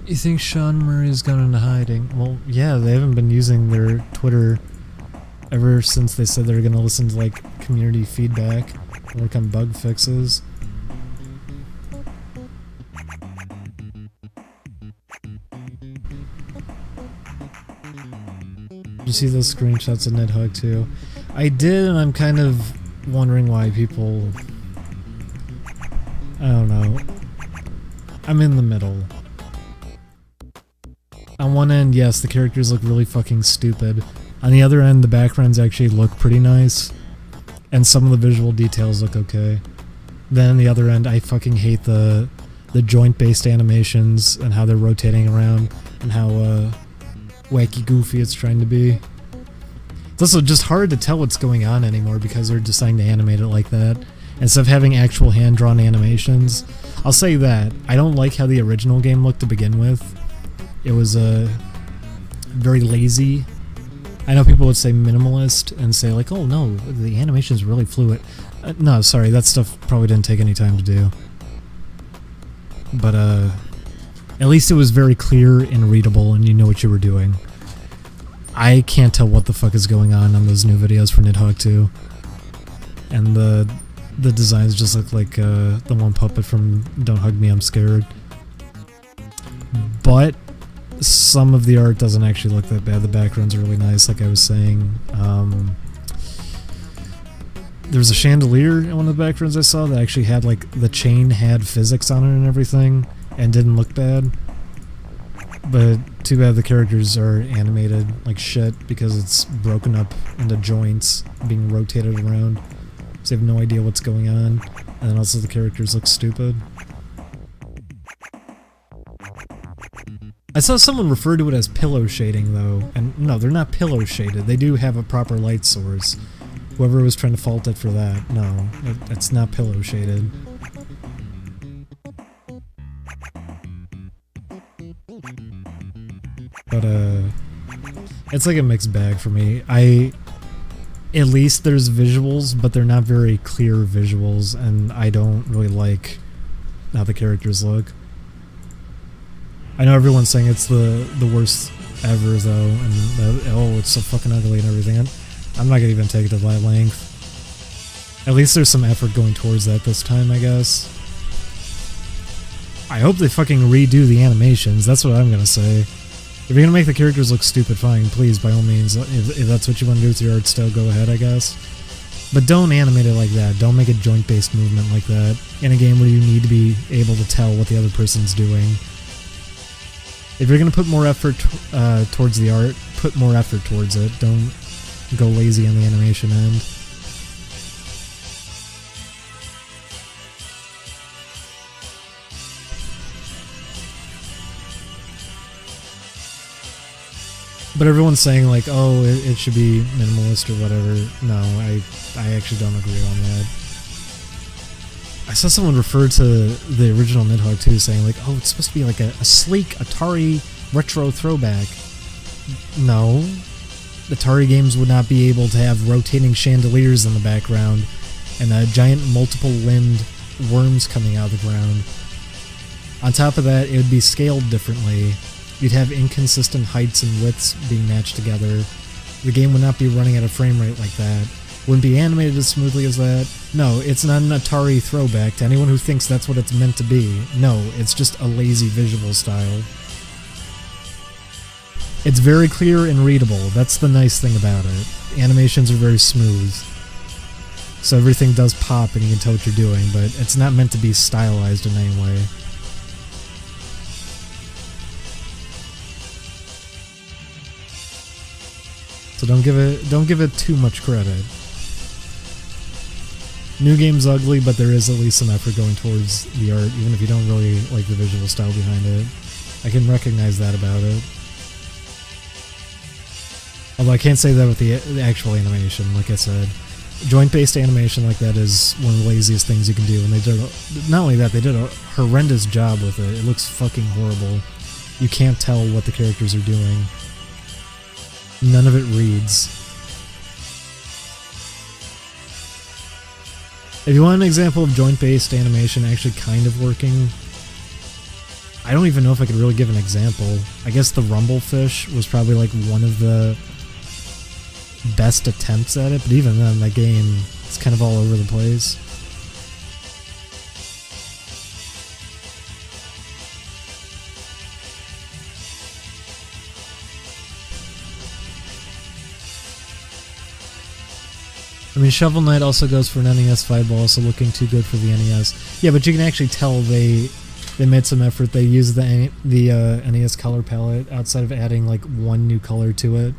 You think Sean Murray's gone into hiding? Well, yeah, they haven't been using their Twitter ever since they said they were going to listen to, like, community feedback, work on bug fixes. Did you see those screenshots of Nidhogg too? I did, and I'm kind of wondering why people... I don't know. I'm in the middle. On one end, yes, the characters look really fucking stupid. On the other end, the backgrounds actually look pretty nice. And some of the visual details look okay. Then on the other end, I fucking hate the joint-based animations and how they're rotating around and how wacky goofy it's trying to be. It's also just hard to tell what's going on anymore because they're deciding to animate it like that. Instead of having actual hand-drawn animations. I'll say that. I don't like how the original game looked to begin with. It was very lazy. I know people would say minimalist and say like, oh no, the animation is really fluid. No, sorry, that stuff probably didn't take any time to do. But at least it was very clear and readable and you know what you were doing. I can't tell what the fuck is going on those new videos for Nidhogg 2. And the designs just look like the one puppet from Don't Hug Me, I'm Scared. But some of the art doesn't actually look that bad. The backgrounds are really nice, like I was saying. There's a chandelier in one of the backgrounds I saw that actually had, like, the chain had physics on it and everything, and didn't look bad. But too bad the characters are animated like shit because it's broken up into joints being rotated around. So you have no idea what's going on. And then also the characters look stupid. I saw someone refer to it as pillow shading though, and no, they're not pillow shaded. They do have a proper light source. Whoever was trying to fault it for that, no, it's not pillow shaded. But it's like a mixed bag for me. At least there's visuals, but they're not very clear visuals, and I don't really like how the characters look. I know everyone's saying it's the worst ever though, and oh, it's so fucking ugly and everything. I'm not gonna even take it to that length. At least there's some effort going towards that this time, I guess. I hope they fucking redo the animations, that's what I'm gonna say. If you're gonna make the characters look stupid, fine, please, by all means. If that's what you want to do with your art style, go ahead, I guess. But don't animate it like that. Don't make a joint-based movement like that in a game where you need to be able to tell what the other person's doing. If you're gonna put more effort towards the art, put more effort towards it. Don't go lazy on the animation end. But everyone's saying like, oh, it should be minimalist or whatever. No, I actually don't agree on that. I saw someone refer to the original Nidhogg 2 saying like, oh, it's supposed to be like a sleek Atari retro throwback. No. Atari games would not be able to have rotating chandeliers in the background and giant multiple-limbed worms coming out of the ground. On top of that, it would be scaled differently. You'd have inconsistent heights and widths being matched together. The game would not be running at a frame rate like that. Wouldn't be animated as smoothly as that. No, it's not an Atari throwback to anyone who thinks that's what it's meant to be. No, it's just a lazy visual style. It's very clear and readable. That's the nice thing about it. Animations are very smooth. So everything does pop and you can tell what you're doing, but it's not meant to be stylized in any way. So don't give it too much credit. New game's ugly, but there is at least some effort going towards the art, even if you don't really like the visual style behind it. I can recognize that about it. Although I can't say that with the actual animation, like I said. Joint-based animation like that is one of the laziest things you can do, and they did, not only that, they did a horrendous job with it. It looks fucking horrible. You can't tell what the characters are doing. None of it reads. If you want an example of joint-based animation actually kind of working, I don't even know if I could really give an example. I guess the Rumblefish was probably like one of the best attempts at it, but even then, that game, it's kind of all over the place. I mean, Shovel Knight also goes for an NES Fireball, also looking too good for the NES. Yeah, but you can actually tell they made some effort. They used the NES color palette outside of adding like one new color to it.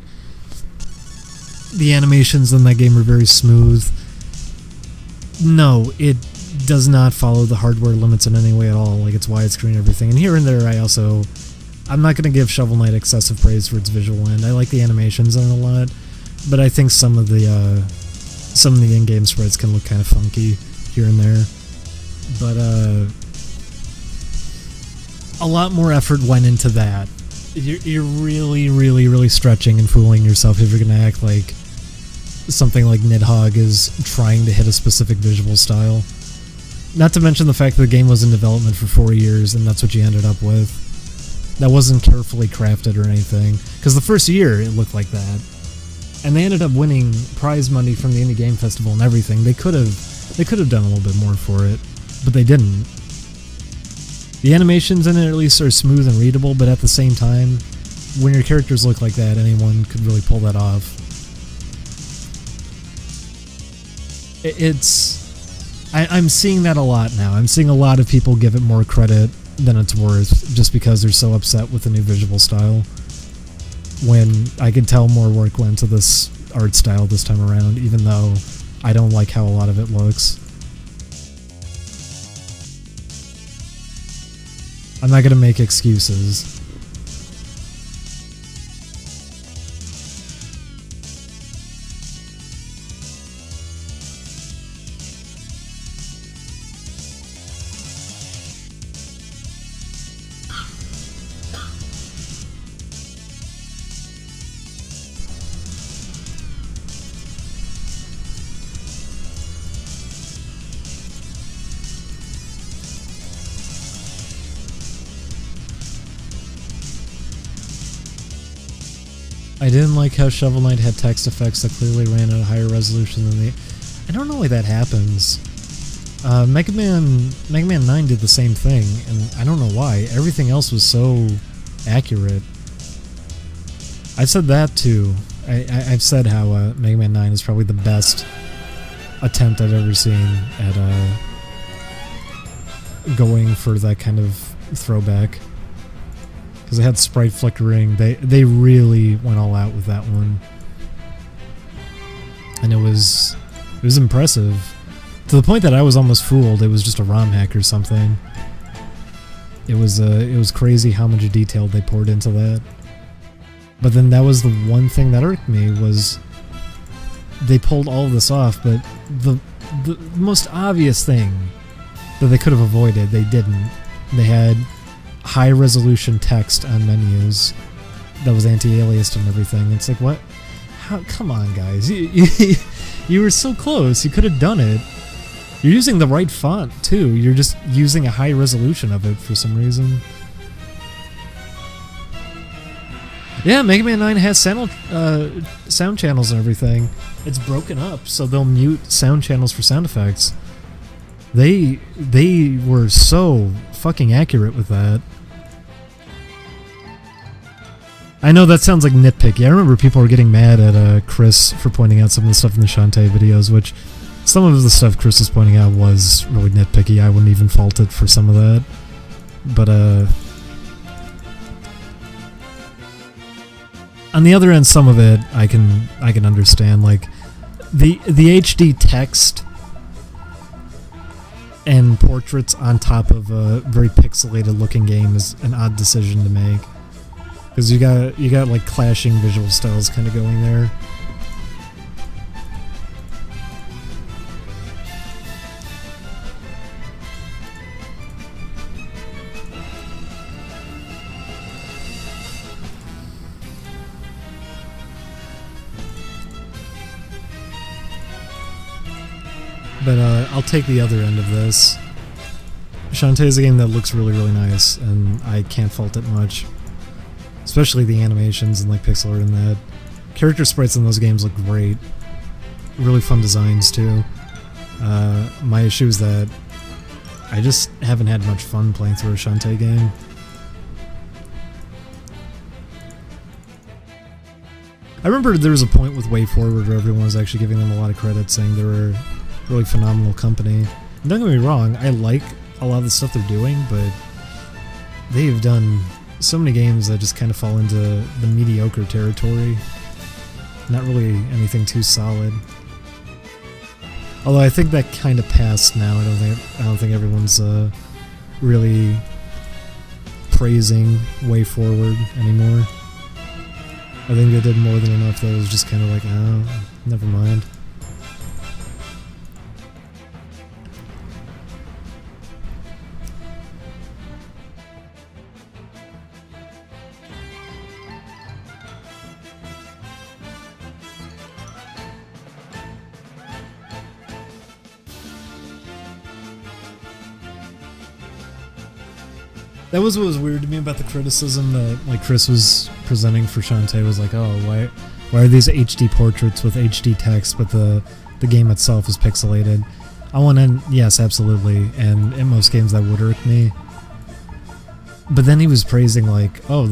The animations in that game are very smooth. No, it does not follow the hardware limits in any way at all. Like, it's widescreen and everything. And here and there, I'm not going to give Shovel Knight excessive praise for its visual end. I like the animations on it a lot, but I think some of the in-game sprites can look kind of funky here and there. But a lot more effort went into that. You're really, really, really stretching and fooling yourself if you're going to act like something like Nidhogg is trying to hit a specific visual style. Not to mention the fact that the game was in development for 4 years and that's what you ended up with. that wasn't carefully crafted or anything. Because the first year it looked like that, and they ended up winning prize money from the Indie Game Festival and everything. They could have done a little bit more for it, but they didn't. The animations in it at least are smooth and readable, but at the same time, when your characters look like that, anyone could really pull that off. I'm seeing that a lot now. I'm seeing a lot of people give it more credit than it's worth just because they're so upset with the new visual style, when I could tell more work went to this art style this time around, even though I don't like how a lot of it looks. I'm not gonna make excuses. I didn't like how Shovel Knight had text effects that clearly ran at a higher resolution than the... I don't know why that happens. Mega Man 9 did the same thing, and I don't know why. Everything else was so accurate. I've said that too. I've said how Mega Man 9 is probably the best attempt I've ever seen at going for that kind of throwback. Because it had sprite flickering. They really went all out with that one. And it was impressive. To the point that I was almost fooled it was just a ROM hack or something. It was crazy how much detail they poured into that. But then that was the one thing that irked me, was they pulled all of this off, but the most obvious thing that they could have avoided, they didn't. They had high resolution text on menus that was anti-aliased and everything. It's like, what? How? Come on, guys. You were so close. You could have done it. You're using the right font, too. You're just using a high resolution of it for some reason. Yeah, Mega Man 9 has sound channels and everything. It's broken up, so they'll mute sound channels for sound effects. They were so fucking accurate with that. I know that sounds like nitpicky. I remember people were getting mad at Chris for pointing out some of the stuff in the Shantae videos, which some of the stuff Chris was pointing out was really nitpicky. I wouldn't even fault it for some of that. But on the other end, some of it I can understand. Like the HD text and portraits on top of a very pixelated looking game is an odd decision to make, because you got like clashing visual styles kind of going there. But I'll take the other end of this. Shantae is a game that looks really, really nice, and I can't fault it much. Especially the animations and like pixel art and that. Character sprites in those games look great. Really fun designs too. My issue is that I just haven't had much fun playing through a Shantae game. I remember there was a point with Way Forward where everyone was actually giving them a lot of credit, saying they were a really phenomenal company. And don't get me wrong, I like a lot of the stuff they're doing, but they've done so many games that just kind of fall into the mediocre territory. Not really anything too solid. Although I think that kind of passed now. I don't think everyone's really praising Way Forward anymore. I think they did more than enough that it was just kind of like, oh, never mind. That was what was weird to me about the criticism that like Chris was presenting for Shantae was like, oh, why are these HD portraits with HD text, but the game itself is pixelated? I want to, yes, absolutely, and in most games that would irk me. But then he was praising like, oh,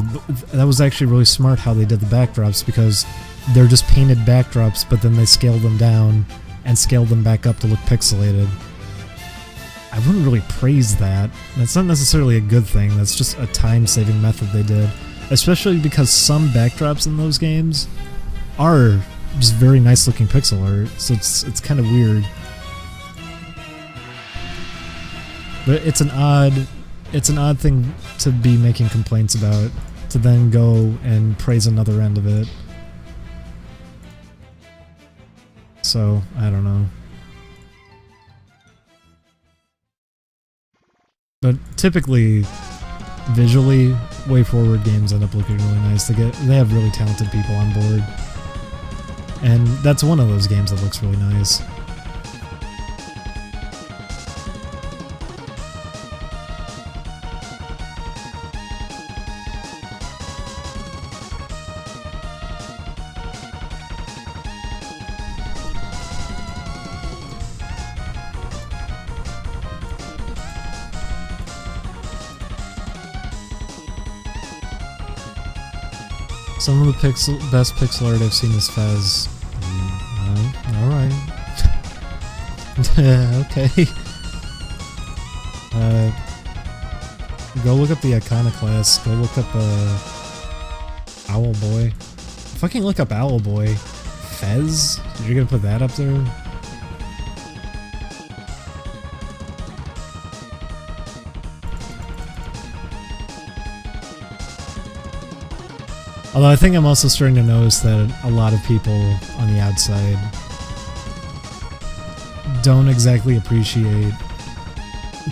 that was actually really smart how they did the backdrops, because they're just painted backdrops, but then they scaled them down and scaled them back up to look pixelated. I wouldn't really praise that. That's not necessarily a good thing. That's just a time-saving method they did. Especially because some backdrops in those games are just very nice-looking pixel art, so it's kind of weird. But it's an odd thing to be making complaints about, to then go and praise another end of it. So, I don't know. But typically, visually, WayForward games end up looking really nice. They have really talented people on board. And that's one of those games that looks really nice. Some of the best pixel art I've seen is Fez. Alright. Okay. Go look up the Iconoclast. Go look up Owlboy. Fucking look up Owlboy. Fez? You're gonna put that up there? Although I think I'm also starting to notice that a lot of people on the outside don't exactly appreciate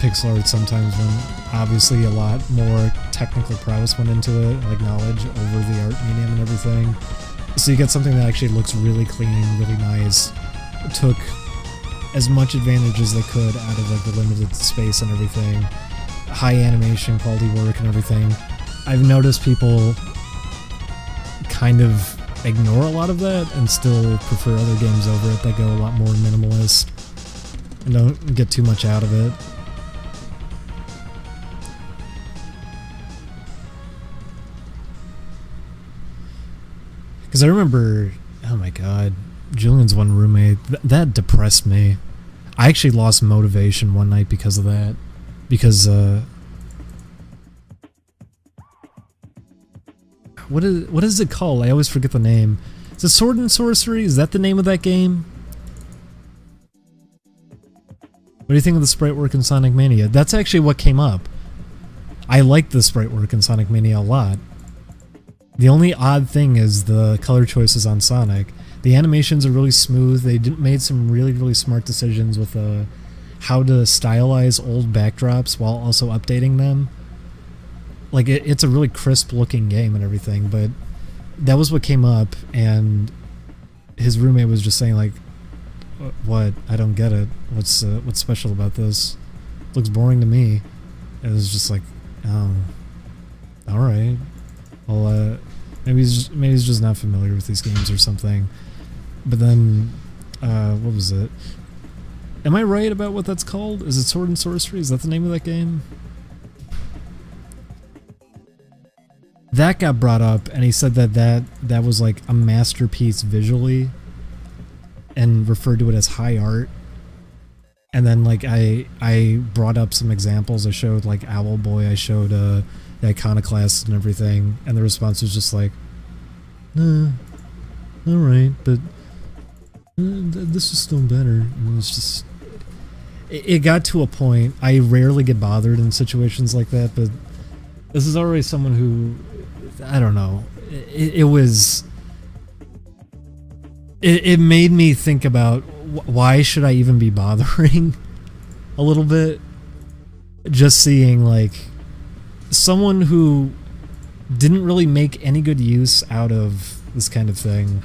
pixel art sometimes, when obviously a lot more technical prowess went into it, like knowledge over the art medium and everything. So you get something that actually looks really clean, really nice, took as much advantage as they could out of like the limited space and everything, high animation, quality work and everything. I've noticed people kind of ignore a lot of that and still prefer other games over it that go a lot more minimalist and don't get too much out of it. Because I remember, oh my god, Julian's one roommate, that depressed me. I actually lost motivation one night because of that. Because, what is it called? I always forget the name. Is it Sword and Sorcery? Is that the name of that game? What do you think of the sprite work in Sonic Mania? That's actually what came up. I like the sprite work in Sonic Mania a lot. The only odd thing is the color choices on Sonic. The animations are really smooth. They made some really, really smart decisions with how to stylize old backdrops while also updating them. Like, it's a really crisp looking game and everything, but that was what came up, and his roommate was just saying like, what? I don't get it. What's special about this? Looks boring to me. It was just like, oh, alright. Well, maybe he's just not familiar with these games or something. But then, what was it? Am I right about what that's called? Is it Sword and Sorcery? Is that the name of that game? That got brought up, and he said that was like a masterpiece visually, and referred to it as high art. And then like I brought up some examples. I showed like Owlboy, I showed the Iconoclast and everything, and the response was just like, nah, alright, but this is still better. And it was just, it got to a point. I rarely get bothered in situations like that, but this is already someone who, I don't know, it made me think about why should I even be bothering a little bit. Just seeing like someone who didn't really make any good use out of this kind of thing.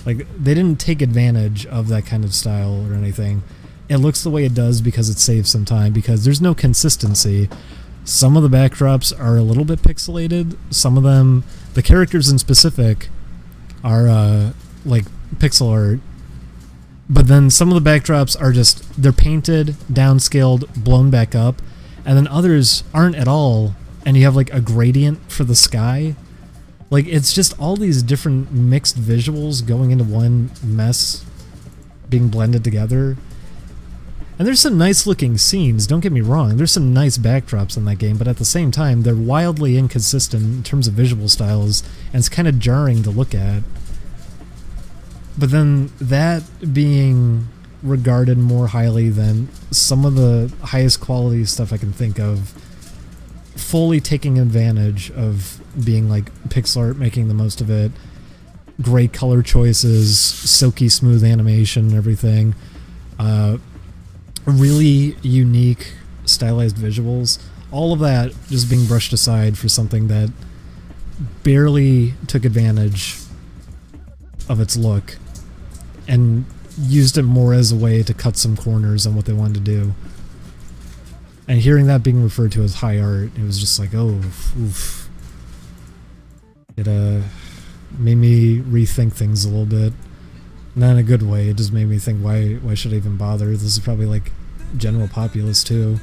Like, they didn't take advantage of that kind of style or anything. It looks the way it does because it saves some time, because there's no consistency. Some of the backdrops are a little bit pixelated. Some of them, the characters in specific, are like pixel art. But then some of the backdrops are just, they're painted, downscaled, blown back up. And then others aren't at all. And you have like a gradient for the sky. Like, it's just all these different mixed visuals going into one mess being blended together. And there's some nice looking scenes, don't get me wrong. There's some nice backdrops in that game, but at the same time, they're wildly inconsistent in terms of visual styles, and it's kind of jarring to look at. But then that being regarded more highly than some of the highest quality stuff I can think of, fully taking advantage of being like pixel art, making the most of it, great color choices, silky smooth animation and everything, really unique stylized visuals, all of that just being brushed aside for something that barely took advantage of its look and used it more as a way to cut some corners on what they wanted to do. And hearing that being referred to as high art, it was just like, oh, oof. It made me rethink things a little bit. Not in a good way, it just made me think, why should I even bother? This is probably like general populace too.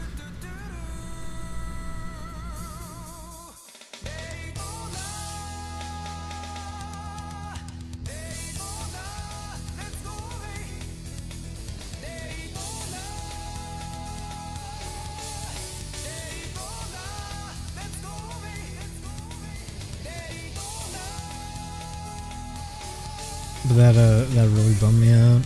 But that really bummed me out.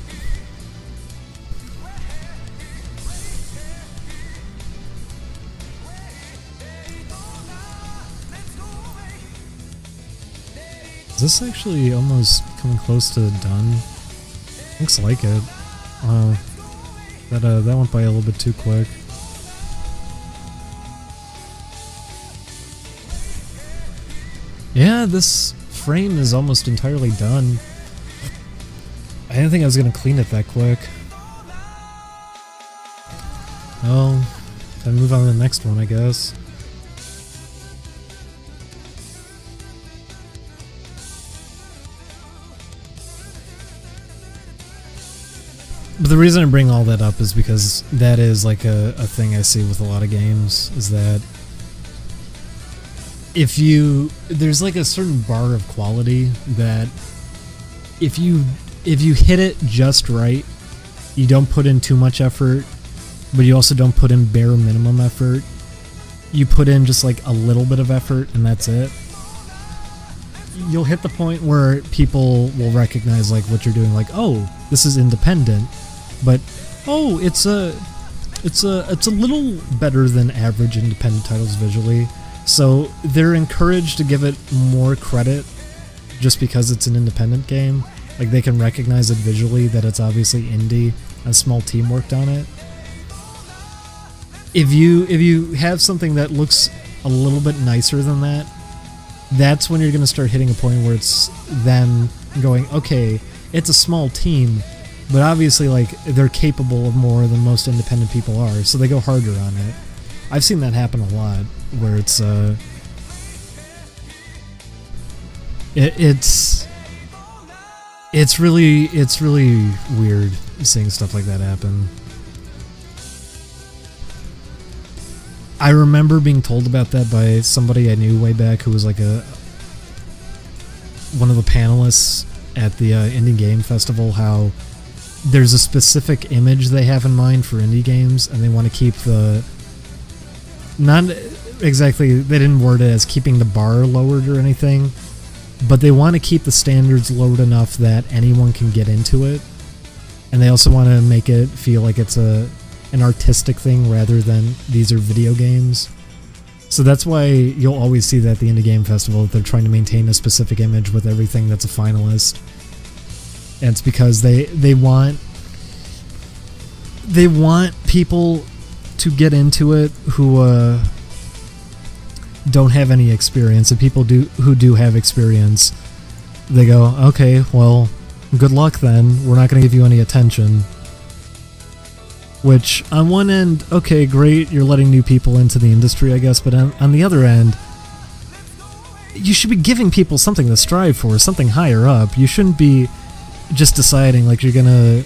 Is this actually almost coming close to done? Looks like it. That went by a little bit too quick. Yeah, this frame is almost entirely done. I didn't think I was gonna clean it that quick. Well, then move on to the next one, I guess. But the reason I bring all that up is because that is like a thing I see with a lot of games, is that there's like a certain bar of quality that if you hit it just right, you don't put in too much effort, but you also don't put in bare minimum effort. You put in just like a little bit of effort and that's it. You'll hit the point where people will recognize like what you're doing, like, oh, this is independent, but oh, it's a little better than average independent titles visually. So they're encouraged to give it more credit just because it's an independent game. Like, they can recognize it visually that it's obviously indie, a small team worked on it. If you have something that looks a little bit nicer than that, that's when you're going to start hitting a point where it's them going, okay, it's a small team, but obviously like they're capable of more than most independent people are, so they go harder on it. I've seen that happen a lot, where it's it's really weird seeing stuff like that happen. I remember being told about that by somebody I knew way back who was like one of the panelists at the Indie Game Festival, how there's a specific image they have in mind for indie games, and they want to keep not exactly, they didn't word it as keeping the bar lowered or anything, but they want to keep the standards lowered enough that anyone can get into it. And they also want to make it feel like it's an artistic thing rather than these are video games. So that's why you'll always see that at the Indie Game Festival, that they're trying to maintain a specific image with everything that's a finalist. And it's because they want people to get into it who don't have any experience, and people who do have experience, they go, okay, well, good luck then, we're not going to give you any attention. Which, on one end, okay, great, you're letting new people into the industry, I guess, but on the other end, you should be giving people something to strive for, something higher up. You shouldn't be just deciding, like, you're gonna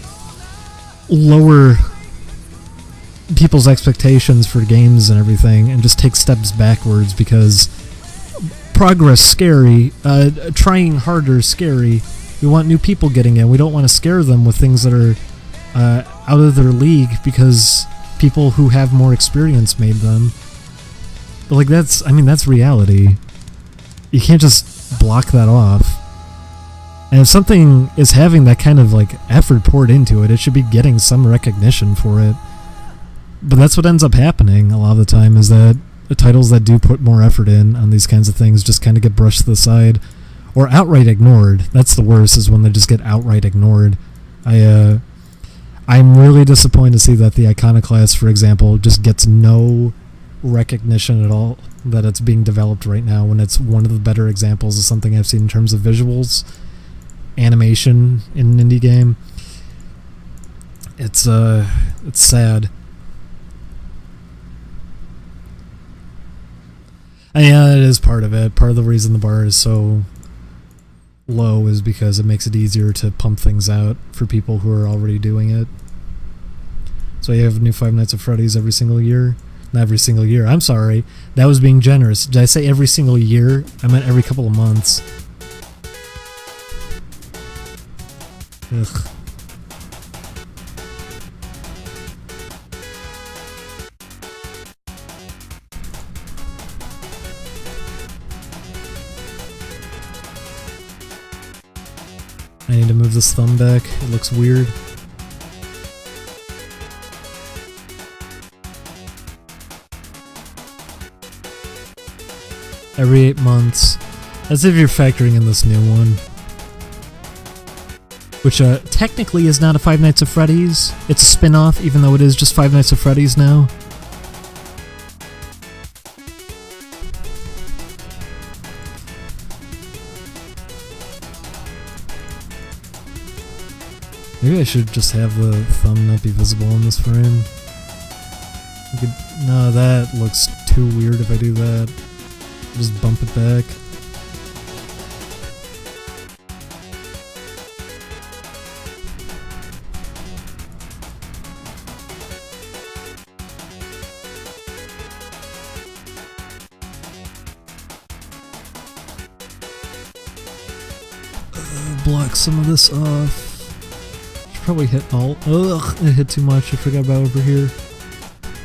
lower people's expectations for games and everything and just take steps backwards because progress scary, trying harder scary. We want new people getting in. We don't want to scare them with things that are out of their league because people who have more experience made them. But like that's reality. You can't just block that off. And if something is having that kind of like effort poured into it, it should be getting some recognition for it. But that's what ends up happening a lot of the time, is that the titles that do put more effort in on these kinds of things just kind of get brushed to the side or outright ignored. That's the worst, is when they just get outright ignored. I'm really disappointed to see that the Iconoclast, for example, just gets no recognition at all that it's being developed right now, when it's one of the better examples of something I've seen in terms of visuals, animation in an indie game. It's sad. And yeah, it is part of it. Part of the reason the bar is so low is because it makes it easier to pump things out for people who are already doing it. So you have new Five Nights at Freddy's every single year? Not every single year. I'm sorry. That was being generous. Did I say every single year? I meant every couple of months. Ugh. I need to move this thumb back. It looks weird. Every 8 months. As if you're factoring in this new one. Which technically is not a Five Nights at Freddy's. It's a spin-off, even though it is just Five Nights at Freddy's now. Maybe I should just have the thumb not be visible in this frame. No, that looks too weird if I do that. Just bump it back. Block some of this off. Probably hit alt. Ugh, it hit too much. I forgot about over here.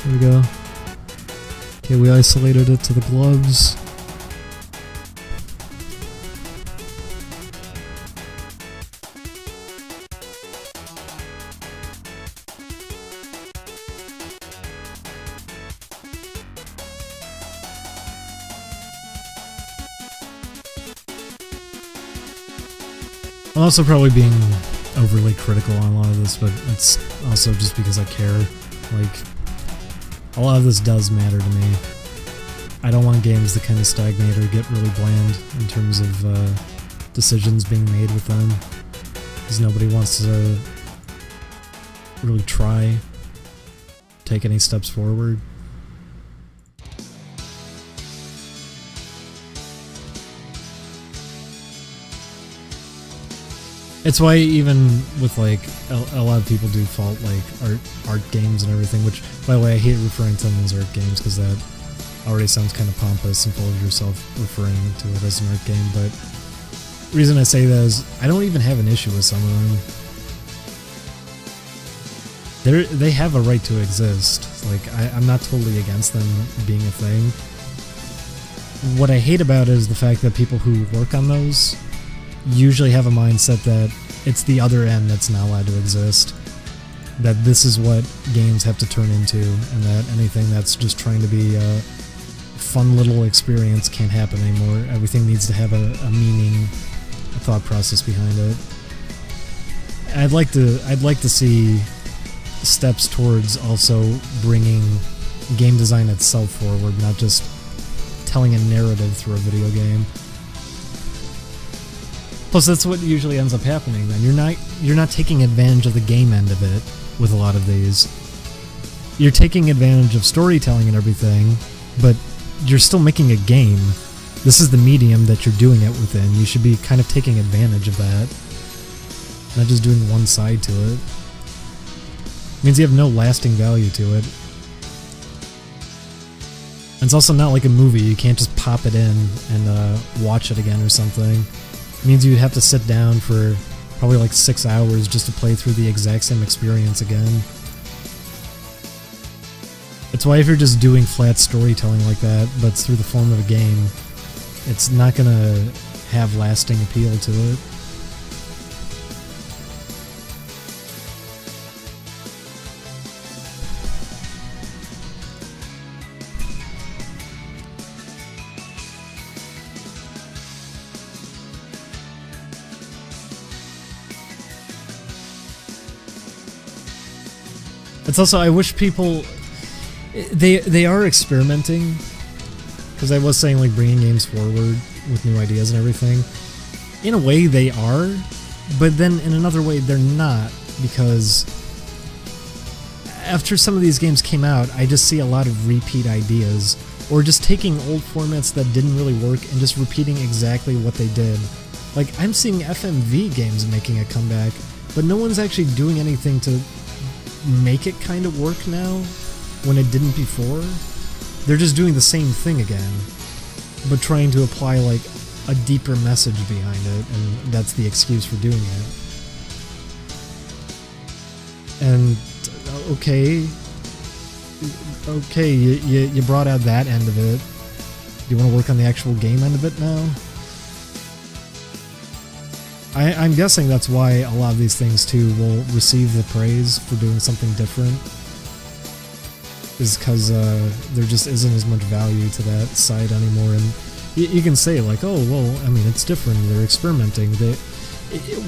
There we go. Okay, we isolated it to the gloves. I'm also probably being overly critical on a lot of this, but it's also just because I care. Like, a lot of this does matter to me. I don't want games that kind of stagnate or get really bland in terms of decisions being made with them, because nobody wants to really try take any steps forward. It's why even with like a lot of people do fault like art games and everything, which by the way I hate referring to them as art games because that already sounds kind of pompous and full of yourself referring to it as an art game. But the reason I say that is I don't even have an issue with some of them. They have a right to exist. Like I'm not totally against them being a thing. What I hate about it is the fact that people who work on those usually have a mindset that it's the other end that's not allowed to exist. That this is what games have to turn into, and that anything that's just trying to be a fun little experience can't happen anymore. Everything needs to have a meaning, a thought process behind it. I'd like to see steps towards also bringing game design itself forward, not just telling a narrative through a video game. Plus, that's what usually ends up happening. Then you're not taking advantage of the game end of it with a lot of these. you're taking advantage of storytelling and everything, but you're still making a game. This is the medium that you're doing it within. You should be kind of taking advantage of that, not just doing one side to it. It means you have no lasting value to it. And it's also not like a movie. You can't just pop it in and watch it again or something. It means you'd have to sit down for probably like 6 hours just to play through the exact same experience again. It's why if you're just doing flat storytelling like that, but it's through the form of a game, it's not gonna have lasting appeal to it. It's also, I wish people, they are experimenting, because I was saying like bringing games forward with new ideas and everything. In a way they are, but then in another way they're not, because after some of these games came out, I just see a lot of repeat ideas, or just taking old formats that didn't really work and just repeating exactly what they did. Like, I'm seeing FMV games making a comeback, but no one's actually doing anything to make it kind of work now when it didn't before. They're just doing the same thing again, but trying to apply like a deeper message behind it, and that's the excuse for doing it. And okay, you brought out that end of it. Do you want to work on the actual game end of it now? I'm guessing that's why a lot of these things too will receive the praise for doing something different, is because there just isn't as much value to that side anymore. And you can say like, oh well, I mean, it's different, they're experimenting.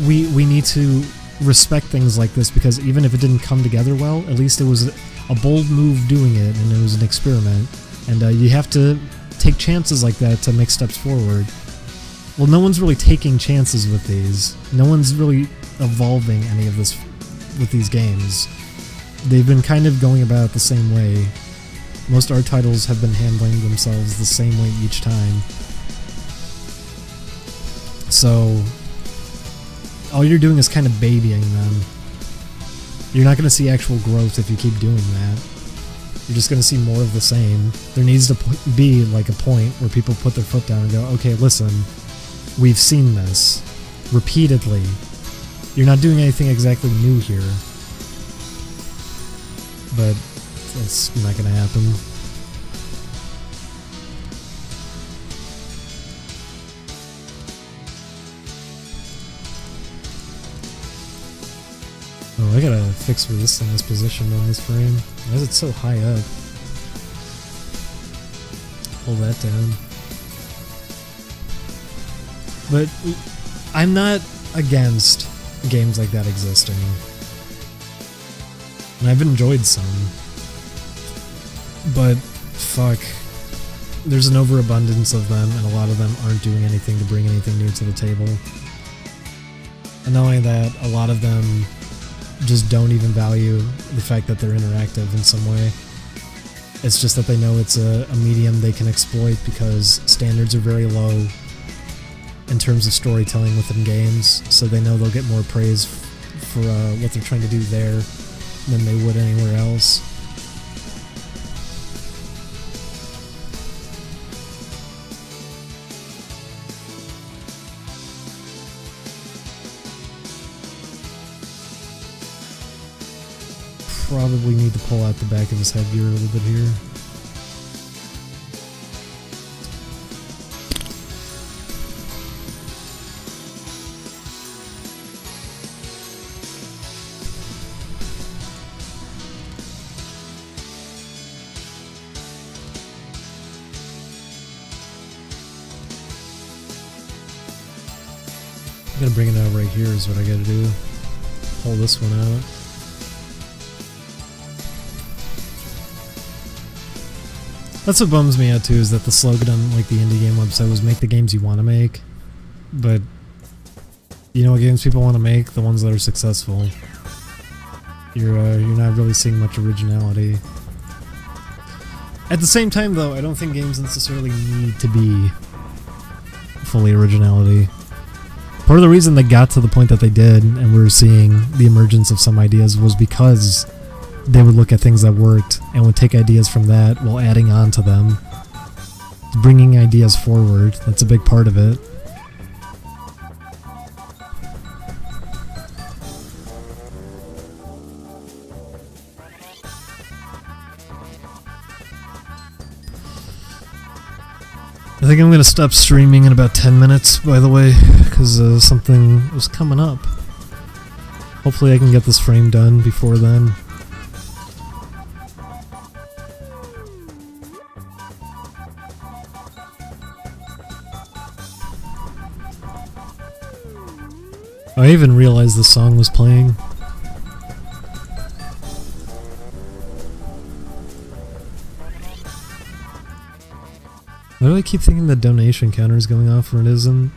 We need to respect things like this, because even if it didn't come together well, at least it was a bold move doing it, and it was an experiment. And you have to take chances like that to make steps forward. Well, no one's really taking chances with these. No one's really evolving any of this with these games. They've been kind of going about it the same way. Most art titles have been handling themselves the same way each time. So, all you're doing is kind of babying them. You're not going to see actual growth if you keep doing that. You're just going to see more of the same. There needs to be like a point where people put their foot down and go, okay, listen, we've seen this repeatedly. You're not doing anything exactly new here. But that's not going to happen. Oh, I gotta fix where this thing is positioned on this frame. Why is it so high up? Pull that down. But I'm not against games like that existing. And I've enjoyed some. But, fuck. There's an overabundance of them, and a lot of them aren't doing anything to bring anything new to the table. And not only that, a lot of them just don't even value the fact that they're interactive in some way. It's just that they know it's a medium they can exploit because standards are very low in terms of storytelling within games, so they know they'll get more praise for what they're trying to do there than they would anywhere else. Probably need to pull out the back of his headgear a little bit here. I'm gonna bring it out right here is what I gotta do. Pull this one out. That's what bums me out too, is that the slogan on like the indie game website was make the games you want to make. But you know what games people want to make? The ones that are successful. you're not really seeing much originality. At the same time, though, I don't think games necessarily need to be fully originality. Part of the reason they got to the point that they did, and we're seeing the emergence of some ideas, was because they would look at things that worked and would take ideas from that while adding on to them. Bringing ideas forward, that's a big part of it. I think I'm going to stop streaming in about 10 minutes, by the way, because something was coming up. Hopefully I can get this frame done before then. I even realized the song was playing. I really keep thinking the donation counter is going off when it isn't.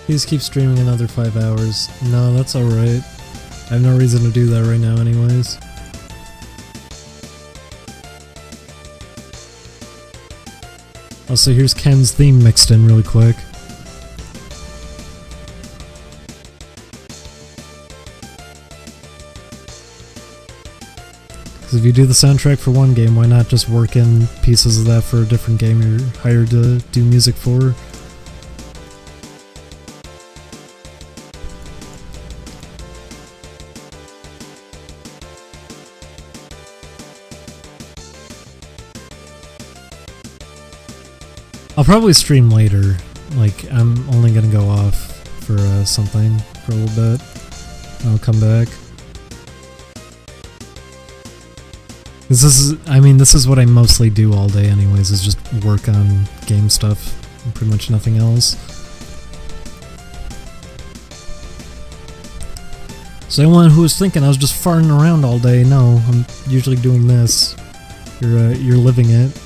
Please keep streaming another 5 hours. No, that's alright. I have no reason to do that right now anyways. Also, here's Ken's theme mixed in really quick. Because if you do the soundtrack for one game, why not just work in pieces of that for a different game you're hired to do music for? I'll probably stream later. Like, I'm only gonna go off for something for a little bit. I'll come back. This is what I mostly do all day anyways, is just work on game stuff and pretty much nothing else. So anyone who was thinking I was just farting around all day, no, I'm usually doing this. You're living it.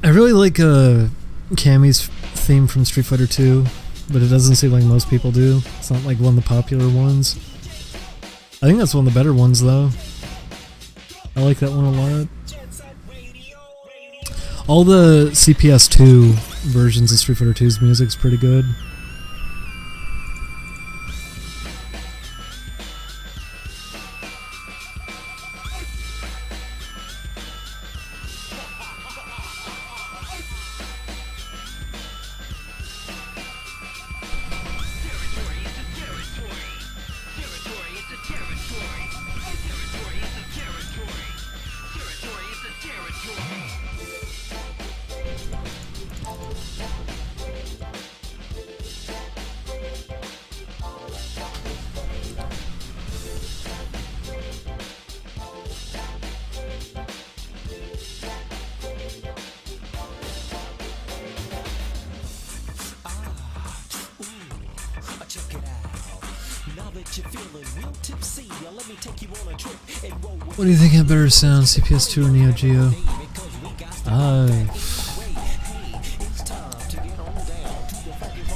I really like Cammy's theme from Street Fighter 2, but it doesn't seem like most people do. It's not like one of the popular ones. I think that's one of the better ones though. I like that one a lot. All the CPS2 versions of Street Fighter 2's music's pretty good. What do you think had better sound, CPS2 or Neo Geo?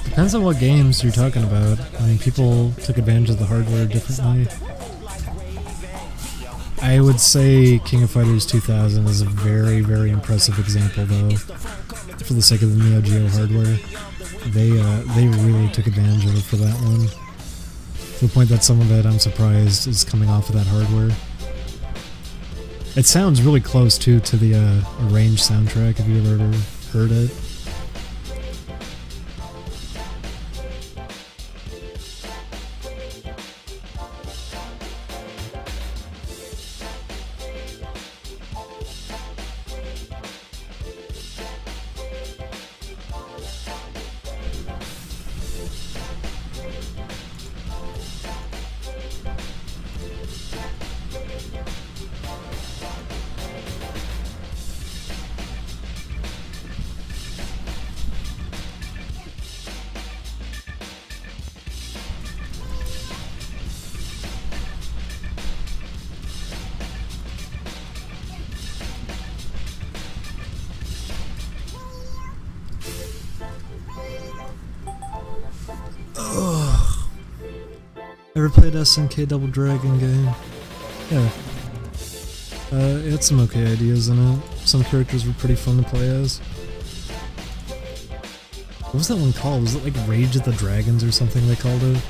Depends on what games you're talking about. I mean, people took advantage of the hardware differently. I would say King of Fighters 2000 is a very, very impressive example, though. For the sake of the Neo Geo hardware, they really took advantage of it for that one. To the point that some of it, I'm surprised, is coming off of that hardware. It sounds really close, too, to the Arranged soundtrack, if you've ever heard it. Ever played SNK Double Dragon game? Yeah. It had some okay ideas in it. Some characters were pretty fun to play as. What was that one called? Was it like Rage of the Dragons or something they called it?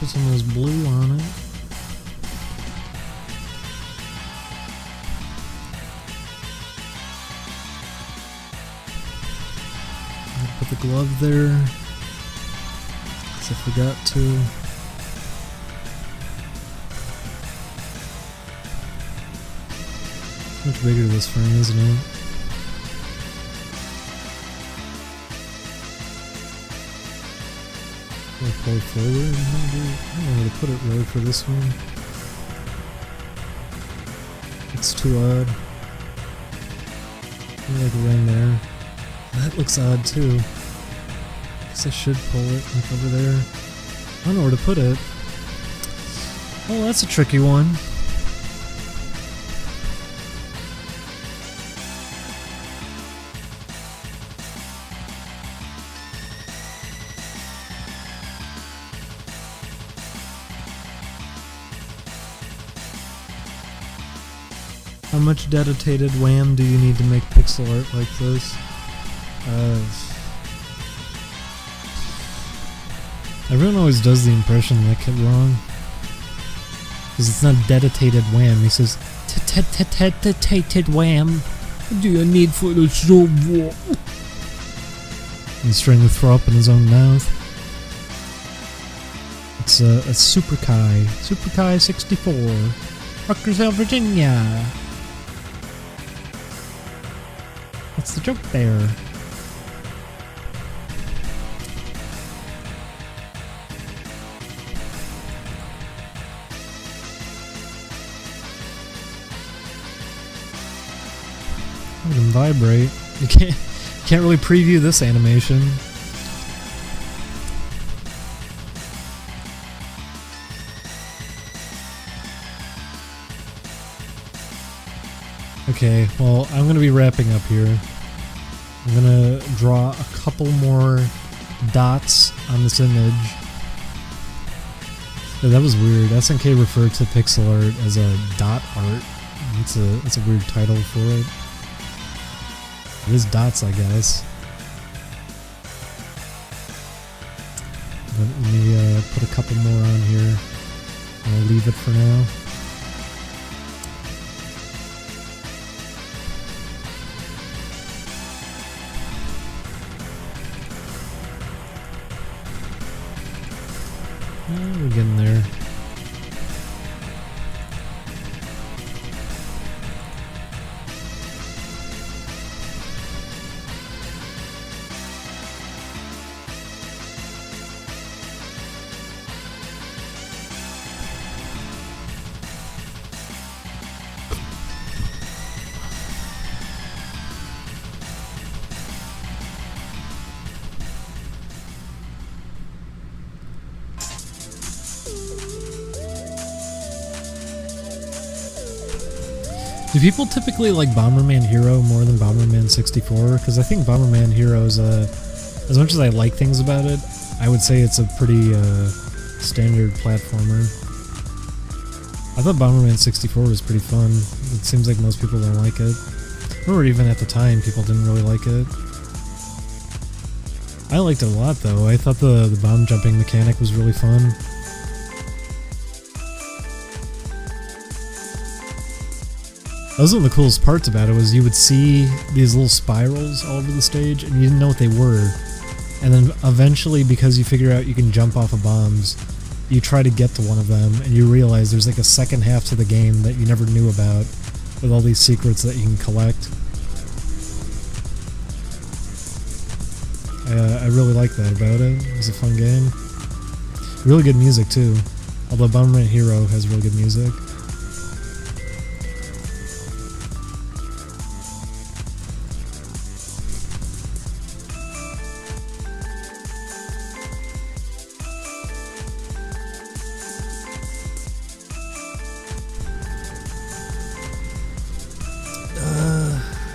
Put some of this blue on it. Put the glove there, because I forgot to. Much bigger this frame, isn't it? Pull it forward. I don't know where to put it really for this one. It's too odd. Maybe like right there. That looks odd too. Guess I should pull it like over there. I don't know where to put it. Oh, that's a tricky one. How much dedicated WAM do you need to make pixel art like this? Everyone always does the impression that kept wrong. Because it's not dedicated WAM, he says dedicated WAM. What do you need for the job? He's trying to throw up in his own mouth. It's a Super Kai. Super Kai 64. Rutgersville, Virginia. What's the joke there? Let him vibrate. You can't really preview this animation. Okay, well, I'm going to be wrapping up here. I'm going to draw a couple more dots on this image. Yeah, that was weird. SNK referred to pixel art as a dot art. It's a weird title for it. It is dots, I guess. But let me put a couple more on here. I'll leave it for now. We're getting there. Do people typically like Bomberman Hero more than Bomberman 64? Because I think Bomberman Hero is as much as I like things about it, I would say it's a pretty standard platformer. I thought Bomberman 64 was pretty fun. It seems like most people don't like it. Or even at the time, people didn't really like it. I liked it a lot though. I thought the bomb jumping mechanic was really fun. That was one of the coolest parts about it, was you would see these little spirals all over the stage and you didn't know what they were. And then eventually, because you figure out you can jump off of bombs, you try to get to one of them and you realize there's like a second half to the game that you never knew about, with all these secrets that you can collect. I really liked that about it. It was a fun game. Really good music too, although Bomberman Hero has really good music.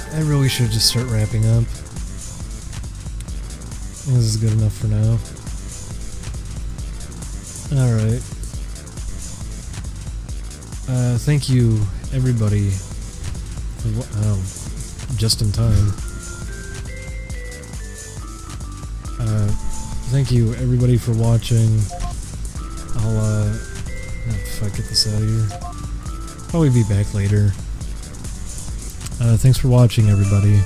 I really should just start wrapping up. This is good enough for now. Alright. Thank you, everybody. Just in time. Thank you, everybody, for watching. If I get this out of here. Probably be back later. Thanks for watching, everybody.